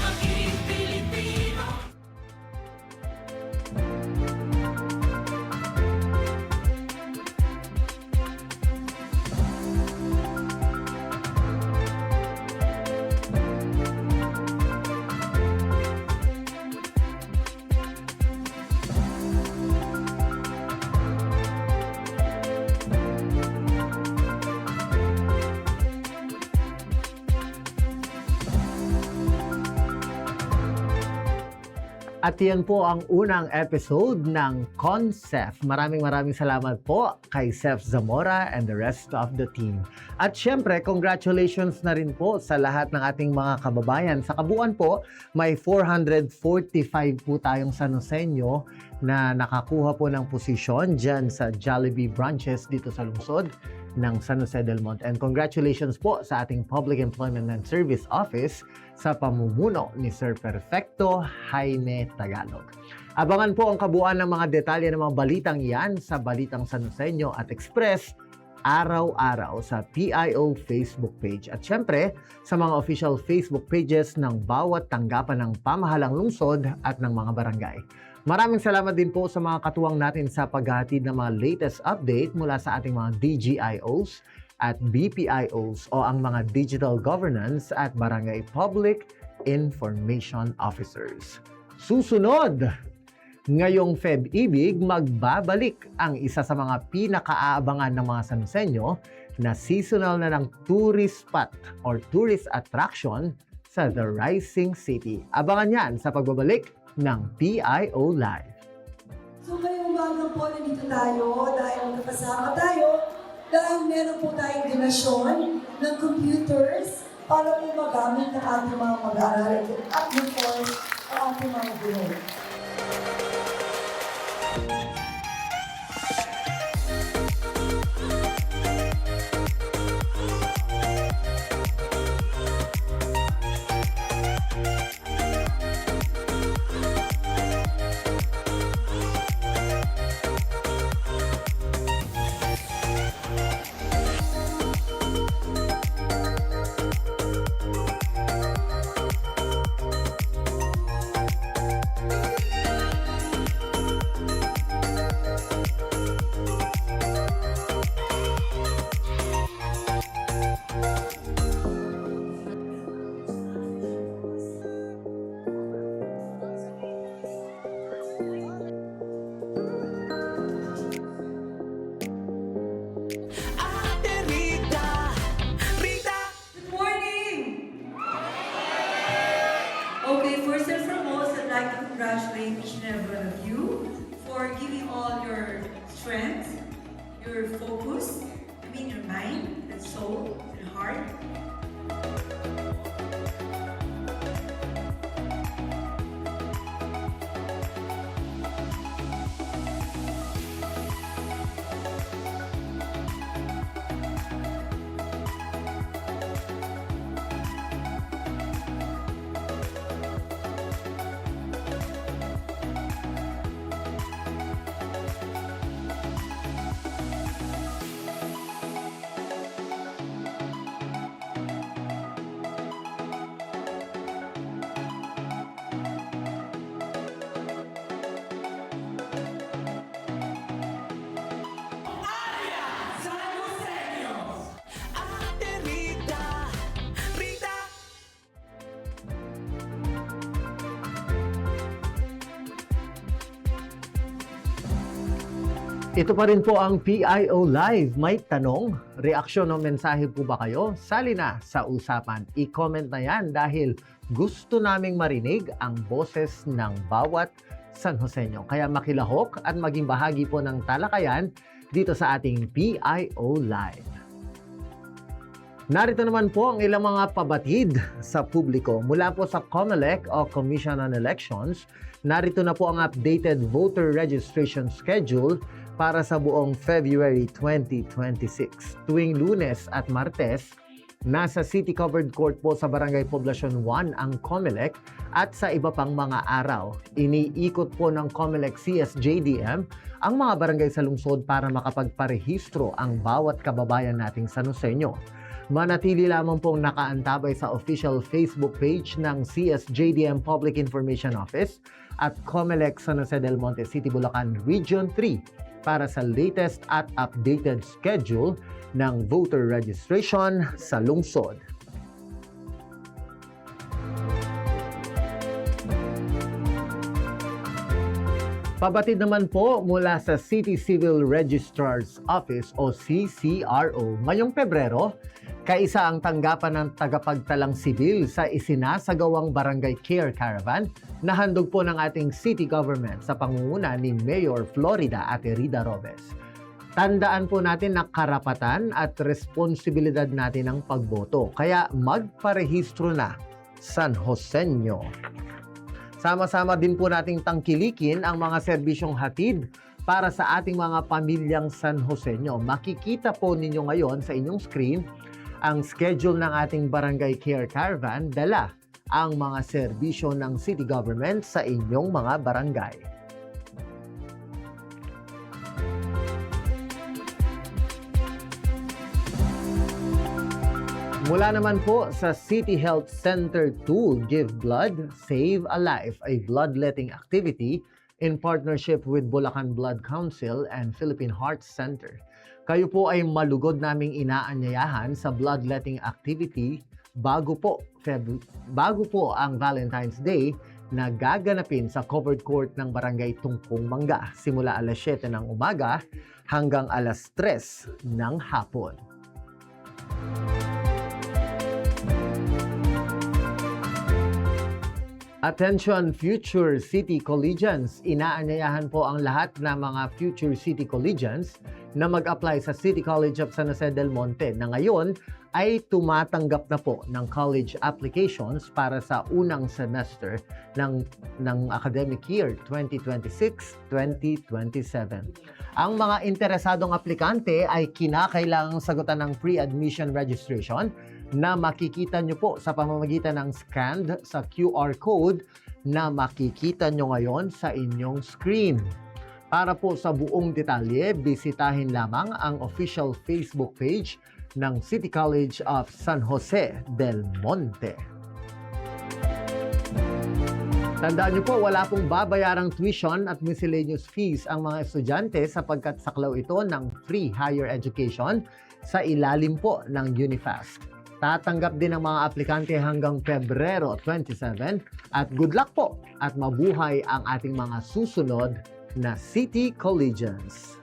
maging Pilipino. At yan po ang unang episode ng Consef. Maraming salamat po kay Sef Zamora and the rest of the team. At syempre, congratulations na rin po sa lahat ng ating mga kababayan. Sa kabuuan po, may 445 po tayong Sanosenyo na nakakuha po ng posisyon dyan sa Jollibee branches dito sa lungsod ng San Jose del Monte. And congratulations po sa ating Public Employment and Service Office sa pamumuno ni Sir Perfecto Jaime Tagalog. Abangan po ang kabuuan ng mga detalye ng mga balitang yan sa Balitang Sanosenyo at Express araw-araw sa PIO Facebook page. At syempre, sa mga official Facebook pages ng bawat tanggapan ng pamahalang lungsod at ng mga barangay. Maraming salamat din po sa mga katuwang natin sa paghahatid ng mga latest update mula sa ating mga DGIOs at BPIOs o ang mga Digital Governance at Barangay Public Information Officers. Susunod! Ngayong Feb-Ibig, magbabalik ang isa sa mga pinakaabangan ng mga Sanosenyo na seasonal na ng tourist spot or tourist attraction sa The Rising City. Abangan yan sa pagbabalik ng PIO Live. So ngayong umaga po, nandito tayo dahil nakasama tayo dahil meron po tayong donasyon ng computers para po magamit ng ating mga mag-aaral at of course, ang ating mga guro. Ate Rita, Rita. Good morning! Okay, first and foremost, I'd like to congratulate each and every one of you for giving all your strength, your focus, your mind, and soul, and heart. Ito pa rin po ang PIO Live. May tanong, reaksyon o mensahe po ba kayo? Sali na sa usapan. I-comment na yan dahil gusto naming marinig ang boses ng bawat San Joseño. Kaya makilahok at maging bahagi po ng talakayan dito sa ating PIO Live. Narito naman po ang ilang mga pabatid sa publiko. Mula po sa COMELEC o Commission on Elections, narito na po ang updated voter registration schedule para sa buong February 2026. Tuwing Lunes at Martes, nasa City Covered Court po sa Barangay Poblacion 1 ang COMELEC at sa iba pang mga araw. Iniikot po ng COMELEC CSJDM ang mga barangay sa lungsod para makapagparehistro ang bawat kababayan nating San Joseño. Manatili lamang pong nakaantabay sa official Facebook page ng CSJDM Public Information Office at COMELEC San Jose del Monte City, Bulacan Region 3 para sa latest at updated schedule ng voter registration sa lungsod. Pabatid naman po mula sa City Civil Registrar's Office o CCRO. Ngayong Pebrero, kaisa ang tanggapan ng tagapagtalang sibil sa isinasagawang Barangay Care Caravan na handog po ng ating city government sa pangunguna ni Mayor Florida Ate Rida Robes. Tandaan po natin na karapatan at responsibilidad natin ang pagboto. Kaya magparehistro na, San Joseño. Sama-sama din po nating tangkilikin ang mga serbisyong hatid para sa ating mga pamilyang San Joseño. Makikita po ninyo ngayon sa inyong screen ang schedule ng ating Barangay Care Caravan, dala ang mga serbisyo ng city government sa inyong mga barangay. Mula naman po sa City Health Center tool, Give Blood, Save a Life, a bloodletting activity in partnership with Bulacan Blood Council and Philippine Heart Center. Kayo po ay malugod naming inaanyayahan sa bloodletting activity bago po ang Valentine's Day na gaganapin sa covered court ng Barangay Tungpong Mangga simula alas 7 ng umaga hanggang alas 3 ng hapon. Attention future city collegians! Inaanyayahan po ang lahat ng mga future city collegians na mag-apply sa City College of San Jose del Monte na ngayon ay tumatanggap na po ng college applications para sa unang semester ng academic year 2026-2027. Ang mga interesadong aplikante ay kinakailangang sagutan ng pre-admission registration na makikita nyo po sa pamamagitan ng scanned sa QR code na makikita nyo ngayon sa inyong screen. Para po sa buong detalye, bisitahin lamang ang official Facebook page ng City College of San Jose del Monte. Tandaan nyo po, wala pong babayarang tuition at miscellaneous fees ang mga estudyante sapagkat saklaw ito ng free higher education sa ilalim po ng UNIFAST. Tatanggap din ang mga aplikante hanggang Pebrero 27 at good luck po at mabuhay ang ating mga susunod na City Collegians.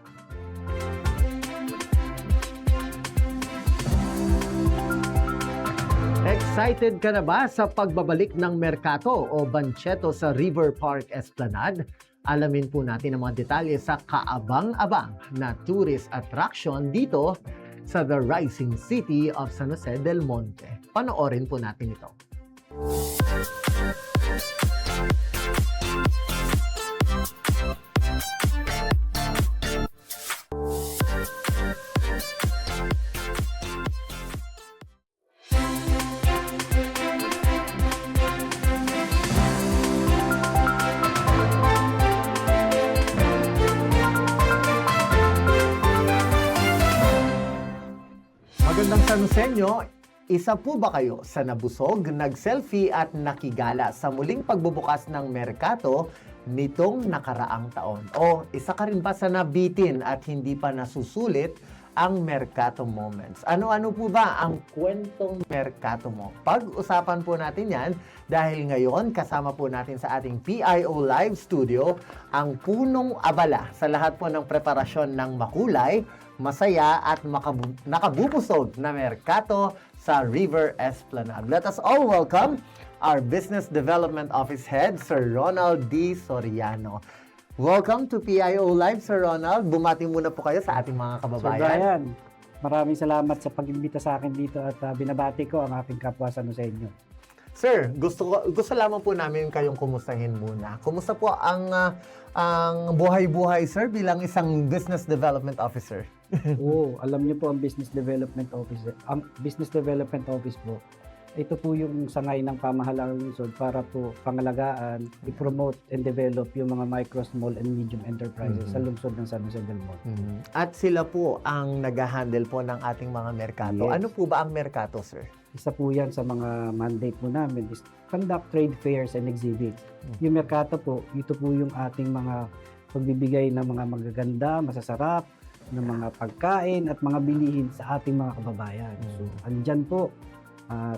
Excited ka na ba sa pagbabalik ng Mercato o Bancheto sa River Park Esplanade? Alamin po natin ang mga detalye sa kaabang-abang na tourist attraction dito sa The Rising City of San Jose del Monte. Panoorin po natin ito. Magandang San Joseño, isa po ba kayo sa nabusog, nag-selfie at nakigala sa muling pagbubukas ng Mercato nitong nakaraang taon? O isa ka rin ba sa nabitin at hindi pa nasusulit ang Mercato Moments. Ano-ano po ba ang kwentong Mercato mo? Pag-usapan po natin yan dahil ngayon kasama po natin sa ating PIO Live Studio ang punong abala sa lahat po ng preparasyon ng makulay, masaya at nakabubusog na Mercato sa River Esplanade. Let us all welcome our Business Development Office Head, Sir Ronald D. Soriano. Welcome to PIO Live, Sir Ronald. Bumati muna po kayo sa ating mga Sir kababayan. Brian, maraming salamat sa pag-imbita sa akin dito at binabati ko ang aking kapwa San Joseño. Sir, gusto lamang po namin kayong kumustahin muna. Kumusta po ang buhay-buhay, sir, bilang isang Business Development Officer? Oo, alam niyo po ang Business Development Office. Ang Business Development Office po, ito po yung sangay ng pamahalaan ng lungsod para po pangalagaan, i-promote and develop yung mga micro, small, and medium enterprises sa lungsod ng San Jose del Monte. At sila po ang nag-handle po ng ating mga merkato. Yes. Ano po ba ang merkato, sir? Isa po yan sa mga mandate po namin is conduct trade fairs and exhibits. Yung merkato po, ito po yung ating mga pagbibigay ng mga magaganda, masasarap, ng mga pagkain at mga bilihin sa ating mga kababayan. So, andyan po,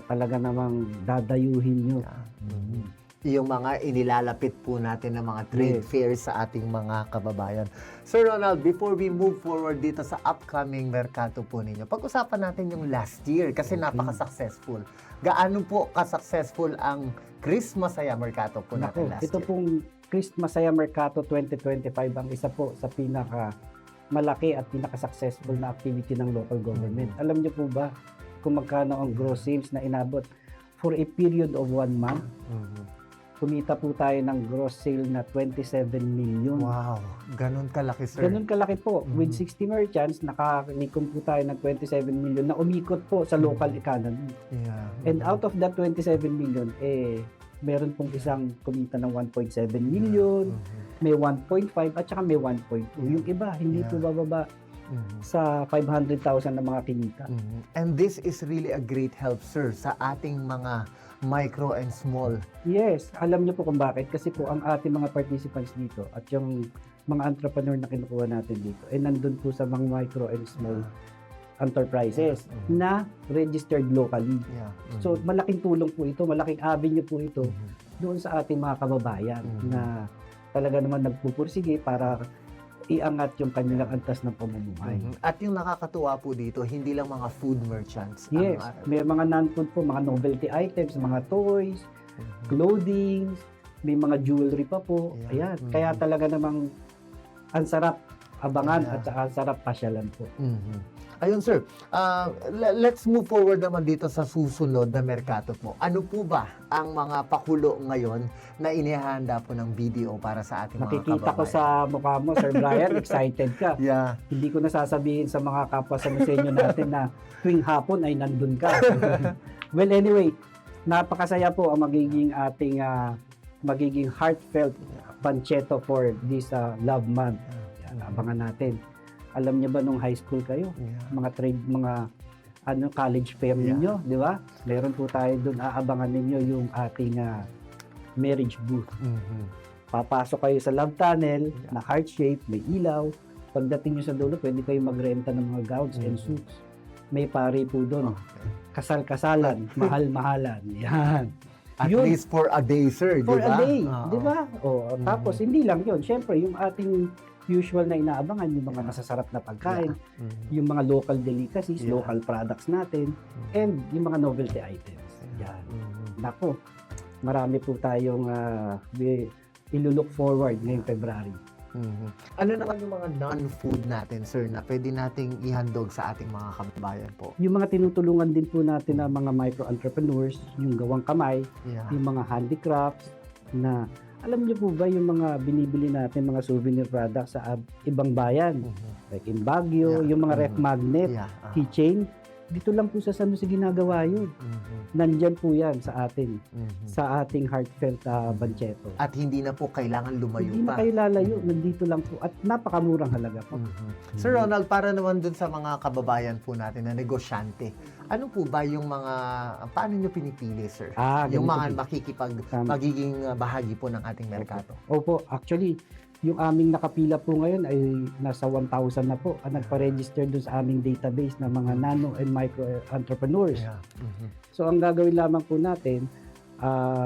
talaga namang dadayuhin nyo. Yung mga inilalapit po natin ng mga trade fairs sa ating mga kababayan. Sir Ronald, before we move forward dito sa upcoming merkato po ninyo, pag-usapan natin yung last year kasi napaka-successful. Gaano po ka-successful ang Chris Masaya Mercato po natin last Ito year? pong Chris Masaya Mercato 2025 ang isa po sa pinaka malaki at pinaka-successful na activity ng local government. Alam niyo po ba kung magkano ang gross sales na inabot for a period of 1 month? Kumita po tayo ng gross sale na 27 million. Wow, ganun kalaki, sir. Ganun kalaki po. With 60 merchants, nakanikom po tayo ng 27 million na umikot po sa local economy. Yeah. And out of that 27 million, meron pong isang kumita ng 1.7 million, may 1.5 at saka may 1.2. Yung iba, hindi po bababa sa 500,000 na mga kinita. And this is really a great help, sir, sa ating mga micro and small. Yes, alam niyo po kung bakit. Kasi po ang ating mga participants dito at yung mga entrepreneur na kinukuha natin dito, nandun po sa mga micro and small enterprises na registered locally. Yeah. So malaking tulong po ito, malaking avenue po ito doon sa ating mga kababayan na talaga naman nagpupursige para iangat yung kanilang antas ng pamumuhay. At yung nakakatuwa po dito, hindi lang mga food merchants. Yes, may mga non-food po, mga novelty items, mga toys, clothing, may mga jewelry pa po. Yeah. Ayan, kaya talaga namang ang sarap abangan at saka ang sarap pasyalan po. Ayun, sir. Let's move forward naman dito sa susunod na merkato po. Ano po ba ang mga pakulo ngayon na inihanda po ng BDO para sa ating mga Nakikita ko kababayan? sa mukha mo, Sir Brian, excited ka. Yeah. Hindi ko nasasabihin sa mga kapwa sa musenyo natin na tuwing hapon ay nandun ka. Well, anyway, napakasaya po ang magiging ating magiging heartfelt panchetto for this Love Month. Yan, abangan natin. Alam niyo ba nung high school kayo, mga trade, mga college fair ninyo, di ba? Meron po tayo doon, aabangan ninyo yung ating marriage booth. Papasok kayo sa love tunnel na heart shape, may ilaw. Pagdating nyo sa dulo, pwede kayo magrenta ng mga gowns and suits. May pari po doon. Kasal-kasalan, mahal-mahalan. Yan. At Yun. least for a day, sir, di ba? For a day, Oo. di ba? Tapos, hindi lang yun. Siyempre, yung ating usual na inaabangan, yung mga masasarap na pagkain, yung mga local delicacies, local products natin, and yung mga novelty items. Yan. Nako, marami po tayong ilulook forward ngayong February. Ano naman yung mga non-food natin, sir, na pwede nating ihandog sa ating mga kababayan po? Yung mga tinutulungan din po natin na mga micro-entrepreneurs, yung gawang kamay, yung mga handicrafts, na alam niyo po ba yung mga binibili natin, mga souvenir products sa ibang bayan? Like in Baguio, yung mga ref magnet, keychain, dito lang po sa San Jose ginagawa yun. Nandyan po yan sa atin, sa ating heartfelt banchetto. At hindi na po kailangan lumayo Hindi na pa. kayo lalayo, nandito lang po. At napakamurang halaga po. Sir Ronald, para naman dun sa mga kababayan po natin na negosyante, ano po ba yung mga, paano nyo pinipili, sir? Yung ganito mga po. makikipag, Tama. magiging bahagi po ng ating merkato. Opo, actually, Yung aming nakapila po ngayon ay nasa 1,000 na po ang nagpa-register dun sa aming database ng mga nano and micro entrepreneurs. Yeah. Mhm. So ang gagawin lamang po natin,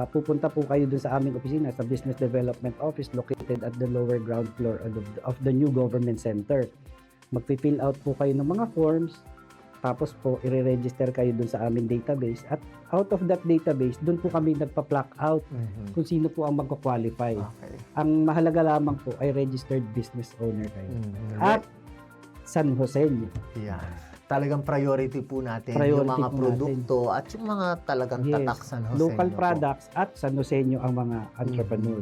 pupunta po kayo dun sa aming opisina sa Business Development Office located at the lower ground floor of the new government center. Magpi-fill out po kayo ng mga forms, tapos po i-register kayo dun sa aming database at out of that database, dun po kami nagpa-pluck out Mhm. kung sino po ang magko-qualify. Okay. Ang mahalaga lamang po ay registered business owner kayo. Mhm. At San Jose nyo. Yeah. Talagang priority po natin Priority yung mga po produkto at yung mga talagang Yes. tatak San Jose. Local products at San Jose nyo ang mga entrepreneur.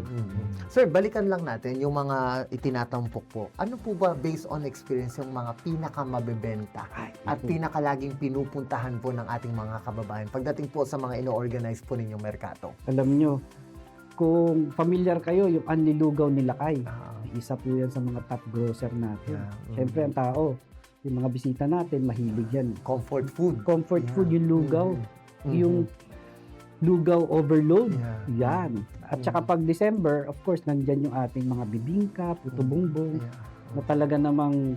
Sir, balikan lang natin yung mga itinatampok po. Ano po ba based on experience yung mga pinakamabebenta at pinakalaging pinupuntahan po ng ating mga kababayan pagdating po sa mga ino-organize po ninyong merkato? Alam nyo, kung familiar kayo, yung Anlilugaw ni Lakay, isa po yan sa mga top grocer natin. Yeah. Siyempre, ang tao, yung mga bisita natin, mahilig yan. Comfort food. Comfort Yeah. food, yung lugaw. Mhm. Yung lugaw overload. Yeah. Yan. At saka pag December, of course, nandyan yung ating mga bibingka, puto bongbong, na talaga namang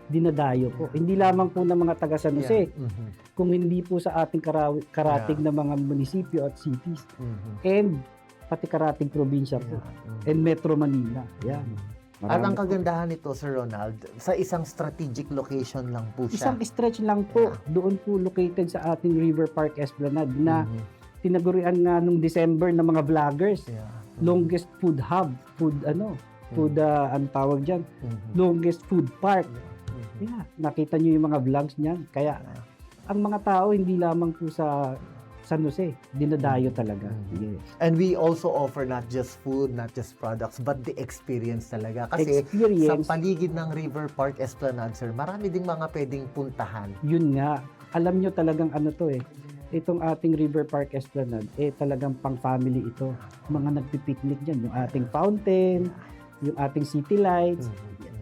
dinadayo po. Hindi lamang po ng mga taga San Jose, Mhm. kung hindi po sa ating karatig na mga munisipyo at cities, Mhm. and pati karating probinsya po, and Metro Manila. Yan. At ang Marami po. kagandahan nito, Sir Ronald, sa isang strategic location lang po siya. Isang stretch lang po, doon po located sa ating River Park Esplanade na Mhm. tinagurian nga nung December ng mga vloggers. Yeah. Longest food hub, ano tawag dyan, Mhm. longest food park. Mhm. Yeah, nakita nyo yung mga vlogs niyan. Kaya ang mga tao hindi lamang po sa San Jose, dinadayo talaga. Mhm. Yes. And we also offer not just food, not just products, but the experience talaga. Kasi sa Experience, paligid ng River Park Esplanade, sir, marami ding mga pwedeng puntahan. yun nga. Alam nyo talagang ano to itong ating River Park Esplanade, talagang pang-family ito. Mga nagpipiknik dyan, yung ating fountain, yung ating city lights.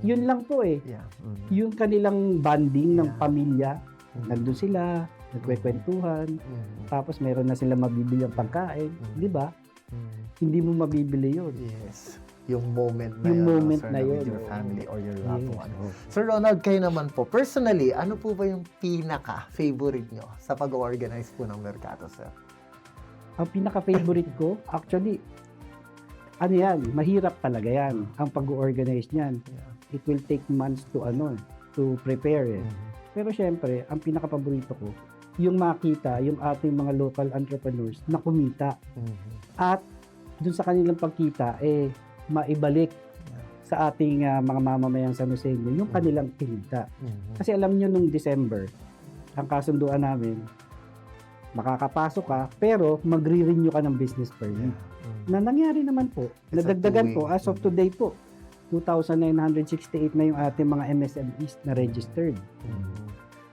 Yun lang po Yeah. Mhm. Yung kanilang bonding ng Yeah. pamilya, Mhm. nandun sila, nagkwekwentuhan, Mhm. tapos meron na sila mabibili ang pagkain, di ba? Mhm. Hindi mo mabibili yun. Yes. Yung moment na Yung yun, moment sir, na with yun, your oo. family or your loved Yes, one. oo. Sir Ronald, kayo naman po, personally, ano po ba yung pinaka-favorite nyo sa pag-organize po ng merkato, sir? Ang pinaka-favorite ko, actually, ano yan, mahirap talaga yan, ang pag-organize niyan. It will take months to prepare it. Pero syempre, ang pinaka-paborito ko, yung makita, yung ating mga local entrepreneurs na kumita. At dun sa kanilang pagkita, maibalik sa ating mga mamamayang San Jose yung kanilang kinita. Kasi alam nyo, nung December, ang kasunduan namin, makakapasok ka, pero magre-renew ka ng business permit. Na nangyari naman po, It's a nadagdagan po, two-way. as of today po, 2,968 na yung ating mga MSMEs na registered.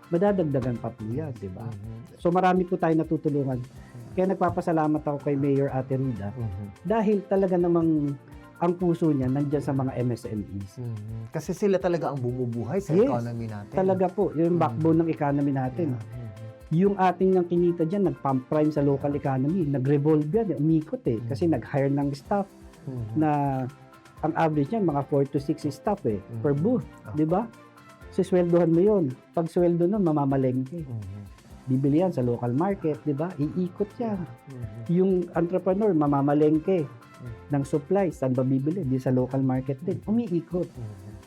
Madadagdagan pa po yan, di ba? So marami po tayo natutulungan. Kaya nagpapasalamat ako kay Mayor Ate Rida dahil talaga namang ang puso niya nandiyan sa mga MSMEs. Kasi sila talaga ang bumubuhay sa Yes, economy natin. Talaga po, yung backbone ng economy natin. Yung ating nang kinita dyan, nag-pump prime sa local economy, nag-revolve yan, umikot kasi nag-hire ng staff na ang average niyan, mga 4 to 6 staff per booth, di ba? Sisweldohan mo yun. Pag sweldo nun, mamamalengke. Bibili yan sa local market, di ba? Iikot yan. Yung entrepreneur, mamamalengke ng supply. Saan ba bibili? Di sa local market din. Umiikot.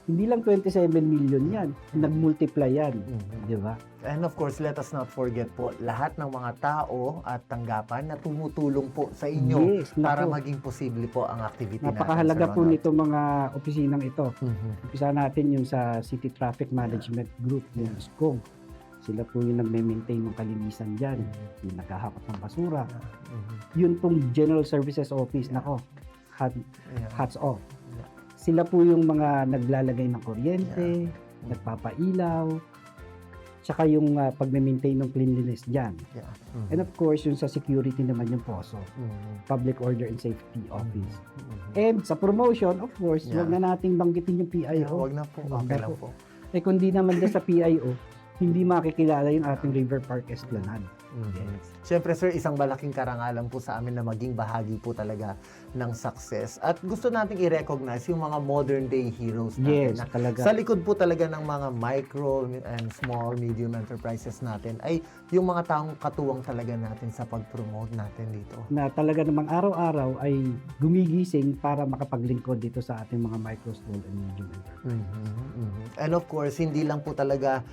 Hindi lang 27 million yan. Nag-multiply yan. Di ba? And of course, let us not forget po, lahat ng mga tao at tanggapan na tumutulong po sa inyo Yes, para naku. maging posible po ang activity natin. Napakahalaga Sir po Ronald. nito mga opisinang ito. Umpisa natin yung sa City Traffic Management Group, yung SCOG. Sila po yung nagme-maintain ng kalinisan dyan, yung naghahakot ng basura. Yun pong General Services Office, nako, hats off. Sila po yung mga naglalagay ng kuryente, nagpapailaw, tsaka yung pagme-maintain ng cleanliness dyan. And of course, yung sa security naman yung POSO, Public Order and Safety Office. And sa promotion, of course, Yeah. wag na nating banggitin yung PIO. Huwag na po. Wag Okay na lang po. po. Kundi naman din sa PIO, hindi makikilala yung ating River Park Esplanade. Siyempre sir, isang malaking karangalan po sa amin na maging bahagi po talaga ng success. At gusto nating i-recognize yung mga modern day heroes natin. Yes, Na talaga. sa likod po talaga ng mga micro and small, medium enterprises natin ay yung mga taong katuwang talaga natin sa pag-promote natin dito. Na talaga namang araw-araw ay gumigising para makapaglingkod dito sa ating mga micro, small, and medium enterprises. And of course, hindi lang po talaga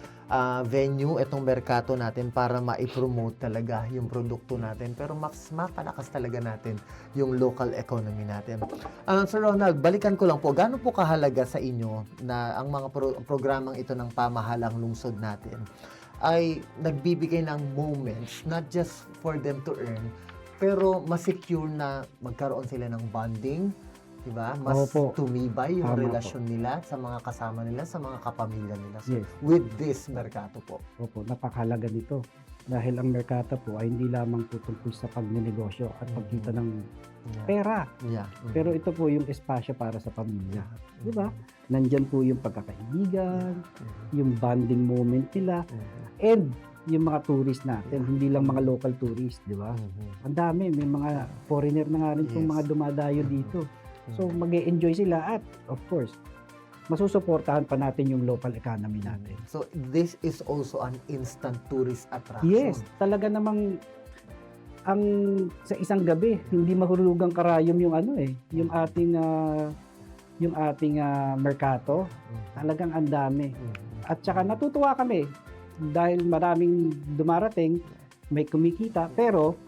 venue itong merkato natin para ma-promote talaga yung produkto natin, pero mas mapalakas talaga natin yung local economy natin. Sir Ronald, balikan ko lang po, gaano po kahalaga sa inyo na ang mga programang ito ng pamahalang lungsod natin ay nagbibigay ng moments, not just for them to earn, pero ma-secure na magkaroon sila ng bonding, diba? Mas Opo. tumibay yung Tama relasyon nila sa mga kasama nila, sa mga kapamilya nila. So, Yes. with this merkato po. Opo, napakahalaga nito. Dahil ang merkata po ay hindi lamang tutungkol sa pagnenegosyo at pagkita ng pera. Yeah. Pero ito po yung espasyo para sa pamilya. Di ba? Nandyan po yung pagkakaibigan, yung bonding moment nila, and yung mga tourist natin, hindi lang mga local tourist, di ba? Ang dami, may mga foreigner na nga rin pong Yes. mga dumadayo dito. So mag-e-enjoy sila at of course, masusuportahan pa natin yung local economy natin. So, this is also an instant tourist attraction. Yes, talaga namang ang sa isang gabi hindi mahulugang karayom yung yung ating merkato. Talagang ang dami. At saka natutuwa kami dahil maraming dumarating, may kumikita, pero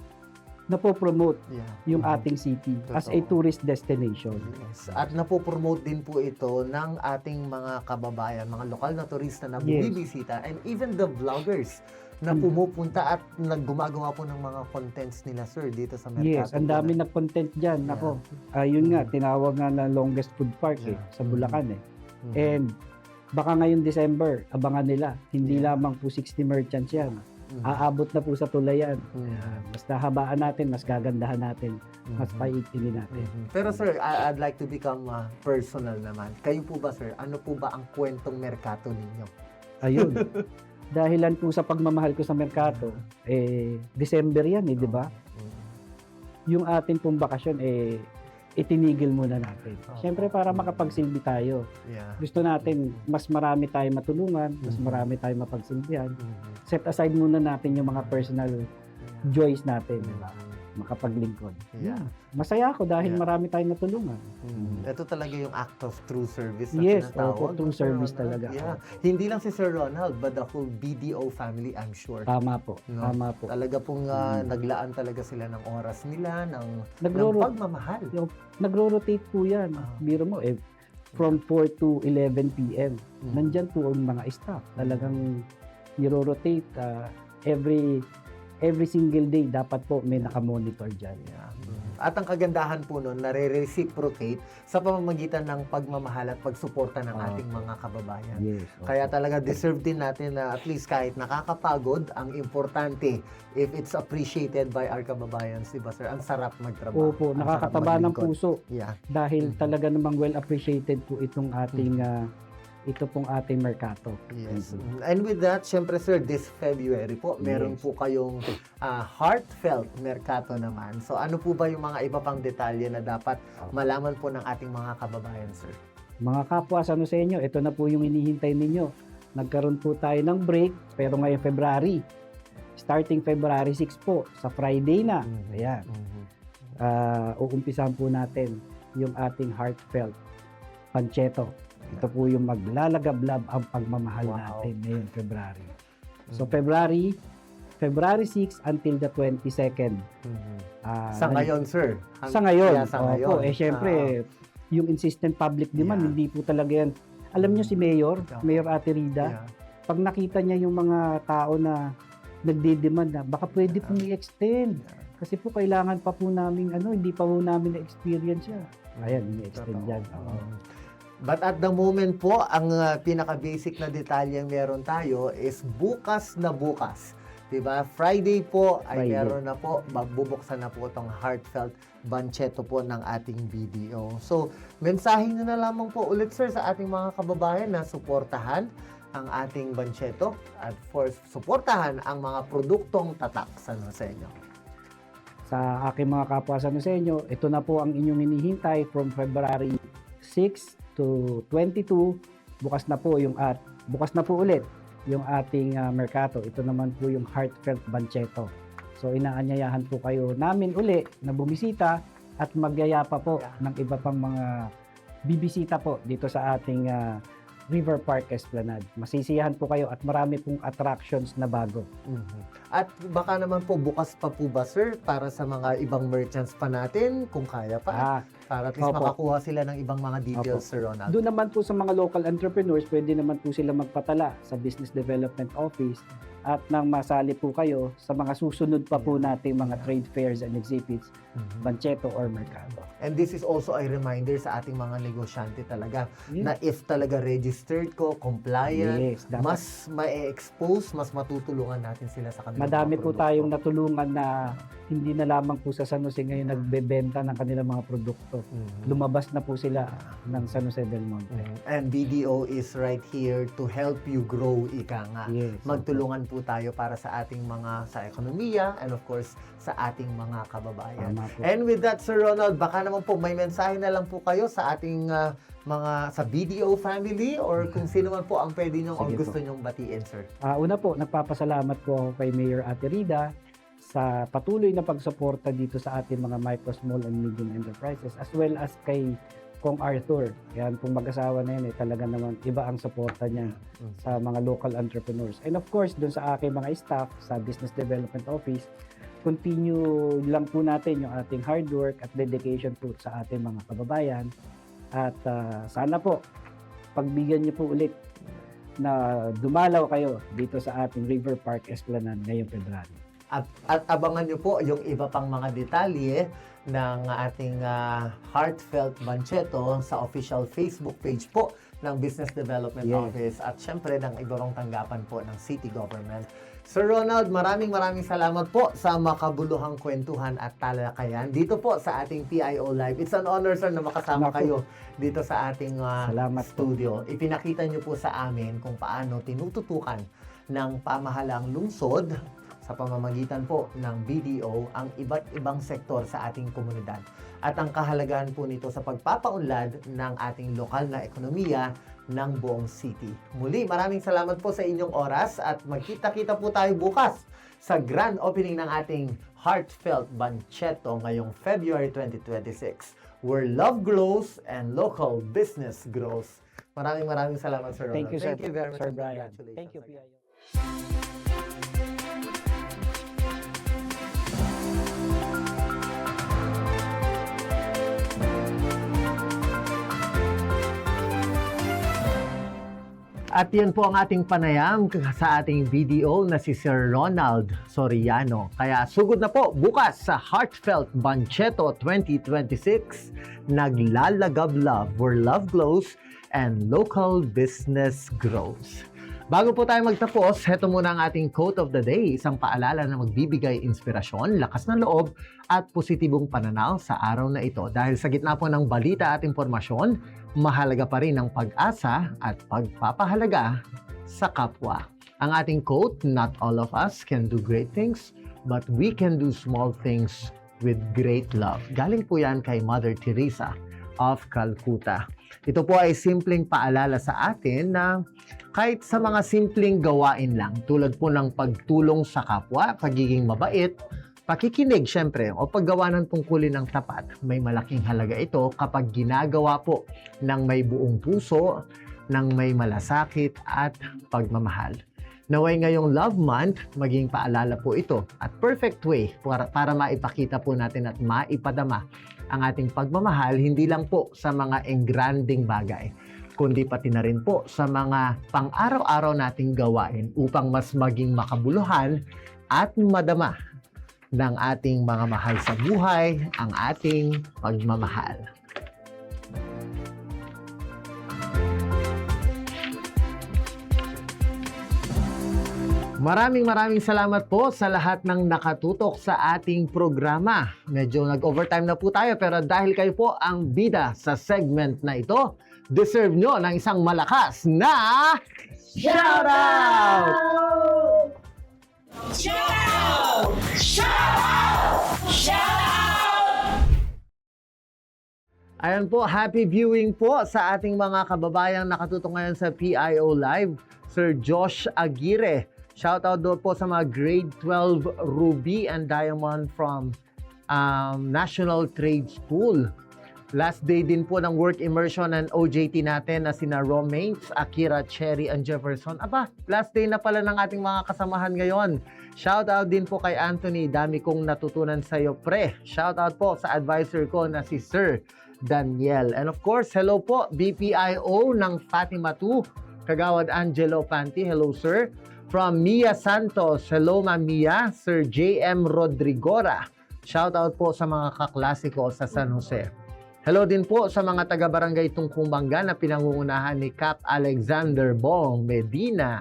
napopromote Yeah. yung ating city as a Totoo. tourist destination. Yes. At napopromote din po ito ng ating mga kababayan, mga lokal na turista na Yes. bumibisita, and even the vloggers na pumupunta at naggumagawa po ng mga contents nila, sir, dito sa merkato. Yes, ang dami nag-content dyan. Ako, yun nga, tinawag nga na longest food park sa Bulacan And baka ngayong December, abangan nila. Hindi lamang po 60 merchants yan. Aabot na po sa tulayan. Mas nahabaan natin, mas gagandahan natin, mas paiitinin natin. Pero sir, I'd like to become personal naman. Kayo po ba, sir, ano po ba ang kwentong merkato ninyo? Ayun. Dahilan po sa pagmamahal ko sa merkato, December yan di ba? Yung ating pong bakasyon, itinigil muna natin. Siyempre para makapagsilbi tayo. Yeah. Gusto natin mas marami tayong matulungan, mas marami tayong mapagsilbihan. Set aside muna natin yung mga personal joys natin, di ba? Makapaglingkod. Yeah. Masaya ako dahil Yeah. marami tayong natulungan. Ito talaga yung act of true service na Yes, tinatawag. opo, true Sir service Ronald. talaga. Yeah. Hindi lang si Sir Ronald, but the whole BDO family, I'm sure. Tama po. No? Tama po. Talaga pong naglaan talaga sila ng oras nila, ng Nagro-ro- pagmamahal. Nagro-rotate po yan. Biro mo, from 4 to 11 p.m. Nandyan po ang mga staff. Talagang niro-rotate every single day. Dapat po may nakamonitor dyan. Yeah. At ang kagandahan po nun, nare-reciprocate sa pamamagitan ng pagmamahal at pagsuporta ng ating mga kababayan. Yes. Kaya talaga deserve din natin na at least kahit nakakapagod, ang importante, if it's appreciated by our kababayans, diba sir? Ang sarap magtrabaho. Opo, Ang sarap nakakataba ng maglingkod. puso. Yeah. Dahil talaga namang well appreciated po itong ating ito pong ating merkato. Yes. And with that, syempre sir, this February po, meron po kayong heartfelt merkato naman. So ano po ba yung mga iba pang detalye na dapat malaman po ng ating mga kababayan, sir? Mga kapwa sa inyo, ito na po yung inihintay ninyo. Nagkaroon po tayo ng break, pero ngayong February. Starting February 6 po, sa Friday na. Ayan. Uumpisahan po natin yung ating heartfelt panchetto. Ito po yung maglalagablab ang pagmamahal natin ngayong February. So February 6 until the 22nd. Sa ngayon, sir? Sa ngayon. Kaya sa ngayon. Opo, syempre, yung insistent public demand, hindi po talaga yan. Alam nyo si Mayor Ate Rida, pag nakita niya yung mga tao na nagde-demand na, baka pwede pong i-extend. Kasi po kailangan pa po namin, hindi pa po namin na-experience yan. Ayan, i-extend yan. But at the moment po, ang pinaka-basic na detalyeng meron tayo is bukas na bukas. Diba? Friday po ay meron na po, magbubuksan na po itong heartfelt banchetto po ng ating BDO. So, mensahe nyo na lamang po ulit sir sa ating mga kababayan na suportahan ang ating Banchetto at for suportahan ang mga produktong tatak San Joseño. Sa aking mga kapwa San Joseño, ito na po ang inyong hinihintay from February 6 to 22. Bukas na po ulit yung ating merkato. Ito naman po yung Heartfelt Banchetto. So inaanyayahan po kayo namin uli na bumisita at magyayapa po ng iba pang mga bibisita po dito sa ating River Park Esplanade. Masisiyahan po kayo at marami pong attractions na bago. At baka naman po bukas pa po ba, sir, para sa mga ibang merchants pa natin, kung kaya pa, para at least opo. makakuha sila ng ibang mga details, Sir Ronald. Doon naman po sa mga local entrepreneurs, pwede naman po sila magpatala sa Business Development Office at nang masali po kayo sa mga susunod pa po nating mga trade fairs and exhibits, Banchetto or Mercado. And this is also a reminder sa ating mga negosyante talaga na if talaga registered ko, compliant, Yes, dapat. mas ma-expose, mas matutulungan natin sila sa kanilang Madami mga po produkto. tayong natulungan na hindi na lamang po sa San Jose ngayon nagbebenta ng kanilang mga produkto. Lumabas na po sila ng San Jose del Monte. And BDO is right here to help you grow, ika nga. Yes. Magtulungan po tayo para sa ating mga sa ekonomiya and of course sa ating mga kababayan. Tama po. And with that, Sir Ronald, baka naman po may mensahe na lang po kayo sa ating sa BDO family or kung sino man po ang pwede nyo o Sige gusto po. nyong batiin, sir. Una po, nagpapasalamat po ako kay Mayor Ate Rida sa patuloy na pagsuporta dito sa ating mga micro, small, and medium enterprises as well as kay Kong Arthur. Yan pong mag-asawa na yan, talaga naman iba ang suporta niya sa mga local entrepreneurs. And of course, dun sa aking mga staff sa Business Development Office, continue lang po natin yung ating hard work at dedication po sa ating mga kababayan. At sana po, pagbigyan niyo po ulit na dumalaw kayo dito sa ating River Park Esplanade ngayong February. At abangan nyo po yung iba pang mga detalye ng ating Heartfelt Banchetto sa official Facebook page po ng Business Development Yes. Office at syempre ng iba pang tanggapan po ng City Government. Sir Ronald, maraming salamat po sa makabuluhang kwentuhan at talakayan dito po sa ating PIO Live. It's an honor, sir, na makasama Naku. kayo dito sa ating Salamat po. studio. Ipinakita nyo po sa amin kung paano tinututukan ng pamahalang lungsod sa pamamagitan po ng BDO ang iba't ibang sektor sa ating komunidad. At ang kahalagahan po nito sa pagpapaunlad ng ating lokal na ekonomiya ng buong city. Muli, maraming salamat po sa inyong oras at magkita-kita po tayo bukas sa grand opening ng ating Heartfelt Banchetto ngayong February 2026, where love grows and local business grows. Maraming salamat, Sir Ronald. Thank you, sir. Thank you very much. Sir and Brian. congratulations Thank you, again. PIO. At yan po ang ating panayam sa ating BDO na si Sir Ronald Soriano. Kaya sugod na po bukas sa Heartfelt Banchetto 2026, naglalagab love where love glows and local business grows. Bago po tayo magtapos, heto muna ang ating quote of the day, isang paalala na magbibigay inspirasyon, lakas ng loob at positibong pananaw sa araw na ito. Dahil sa gitna po ng balita at impormasyon, mahalaga pa rin ang pag-asa at pagpapahalaga sa kapwa. Ang ating quote, not all of us can do great things, but we can do small things with great love. Galing po yan kay Mother Teresa of Calcutta. Ito po ay simpleng paalala sa atin na kahit sa mga simpleng gawain lang, tulad po ng pagtulong sa kapwa, pagiging mabait, pakikinig syempre, o paggawa ng tungkulin ng tapat, may malaking halaga ito kapag ginagawa po ng may buong puso, ng may malasakit at pagmamahal. Naway ngayong Love Month, maging paalala po ito at perfect way para maipakita po natin at maipadama ang ating pagmamahal hindi lang po sa mga engranding bagay, kundi pati na rin po sa mga pang-araw-araw nating gawain upang mas maging makabuluhan at madama ng ating mga mahal sa buhay ang ating pagmamahal. Maraming salamat po sa lahat ng nakatutok sa ating programa. Medyo nag-overtime na po tayo pero dahil kayo po ang bida sa segment na ito, deserve nyo ng isang malakas na Shout out! Ayan po, happy viewing po sa ating mga kababayang nakatutok ngayon sa PIO Live. Sir Josh Aguirre, shout out doon po sa mga grade 12 Ruby and Diamond from National Trade School. Last day din po ng work immersion and OJT natin na sina Romains, Akira, Cherry, and Jefferson. Aba, last day na pala ng ating mga kasamahan ngayon. Shout out din po kay Anthony, dami kong natutunan sa iyo, pre. Shout out po sa advisor ko na si Sir Daniel. And of course, hello po, BPIO ng Fatima 2, Kagawad Angelo Panti. Hello, sir. From Mia Santos, hello, Ma'am Mia. Sir JM Rodrigora, shout out po sa mga kaklase ko sa San Jose. Hello din po sa mga taga-barangay Tungkumbanga na pinangungunahan ni Cap Alexander Bong Medina.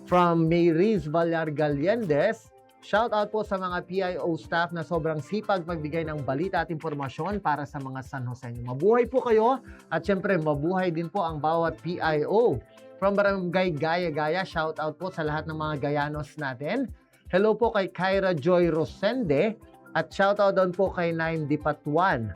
From Mayriz Vallar Galyendes, shout out po sa mga PIO staff na sobrang sipag magbigay ng balita at impormasyon para sa mga San Joseño. Mabuhay po kayo at syempre mabuhay din po ang bawat PIO. From Barangay Gaya-Gaya, shout out po sa lahat ng mga Gayanos natin. Hello po kay Kyra Joy Rosende at shout out doon po kay Naim Dipatuan,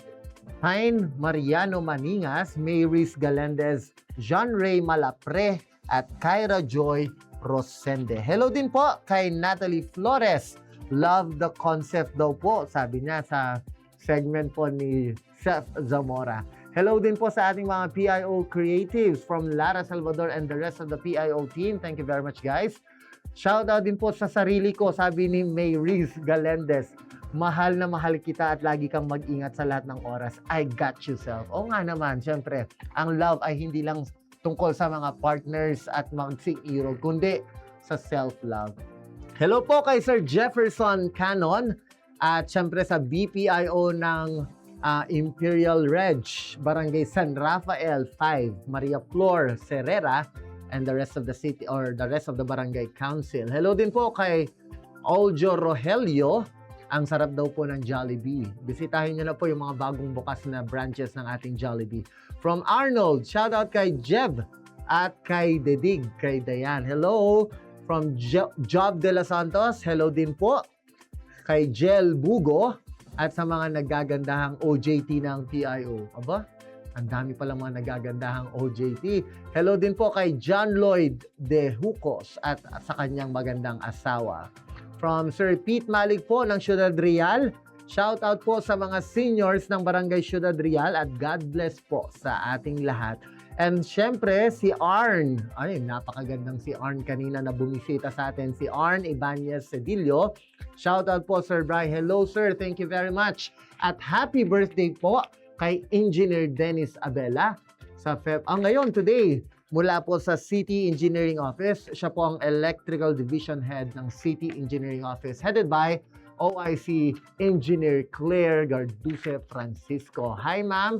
Pine Mariano Maningas, Mary's Galendez, John Ray Malapre at Kyra Joy Rosende. Hello din po kay Natalie Flores. Love the concept daw po, sabi niya sa segment po ni Chef Zamora. Hello din po sa ating mga PIO creatives from Lara Salvador and the rest of the PIO team. Thank you very much, guys. Shout out din po sa sarili ko, sabi ni Mayriz Galendez. Mahal na mahal kita at lagi kang mag-ingat sa lahat ng oras. I got you, self. O nga naman, syempre, ang love ay hindi lang tungkol sa mga partners at mag-sing-iro, kundi sa self-love. Hello po kay Sir Jefferson Canon at syempre sa BPIO ng Imperial Reg, Barangay San Rafael 5, Maria Flor Serrera, and the rest of the city or the rest of the Barangay Council. Hello din po kay Oljo Rogelio. Ang sarap daw po ng Jollibee. Bisitahin nyo na po yung mga bagong bukas na branches ng ating Jollibee. From Arnold, shout out kay Jeb at kay Dedig, kay Dayan. Hello. From Job de los Santos, hello din po kay Jel Bugo at sa mga nagagandahang OJT ng PIO. Aba, ang dami pala mga nagagandahang OJT. Hello din po kay John Lloyd de Hucos at sa kanyang magandang asawa. From Sir Pete Malik po ng Ciudad Real, shout out po sa mga seniors ng Barangay Ciudad Real at God bless po sa ating lahat. And syempre, si Arn. Ay, napakagandang si Arn kanina na bumisita sa atin. Si Arn Ibanez Cedillo. Shout out po, Sir Bri. Hello, sir. Thank you very much. At happy birthday po kay Engineer Dennis Abela sa ngayon, today, mula po sa City Engineering Office. Siya po ang Electrical Division Head ng City Engineering Office, headed by OIC Engineer Claire Garduce Francisco. Hi, ma'am.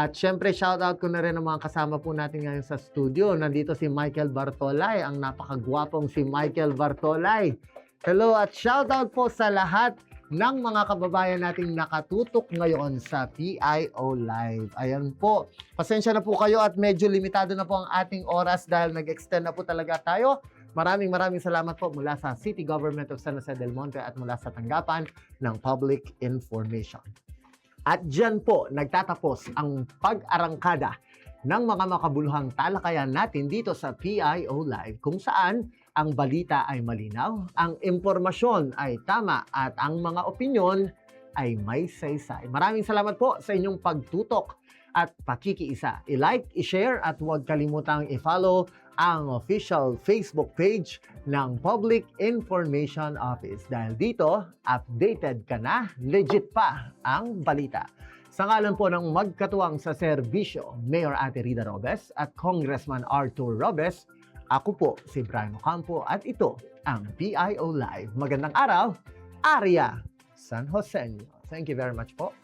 At syempre, shoutout ko na rin ang mga kasama po natin ngayon sa studio. Nandito si Michael Bartolay, ang napakagwapong si Michael Bartolay. Hello at shoutout po sa lahat ng mga kababayan nating nakatutok ngayon sa PIO Live. Ayan po. Pasensya na po kayo at medyo limitado na po ang ating oras dahil nag-extend na po talaga tayo. Maraming salamat po mula sa City Government of San Jose del Monte at mula sa tanggapan ng Public Information. At dyan po nagtatapos ang pag-arangkada ng mga makabuluhang talakayan natin dito sa PIO Live kung saan ang balita ay malinaw, ang impormasyon ay tama at ang mga opinyon ay may saysay. Maraming salamat po sa inyong pagtutok at pakikiisa. I-like, i-share at huwag kalimutang i-follow ang official Facebook page ng Public Information Office. Dahil dito, updated ka na, legit pa ang balita. Sa ngalan po ng magkatuwang sa serbisyo, Mayor Ate Rida Robes at Congressman Arthur Robes, ako po si Brian Ocampo at ito ang PIO Live. Magandang araw, Area San Joseño. Thank you very much po.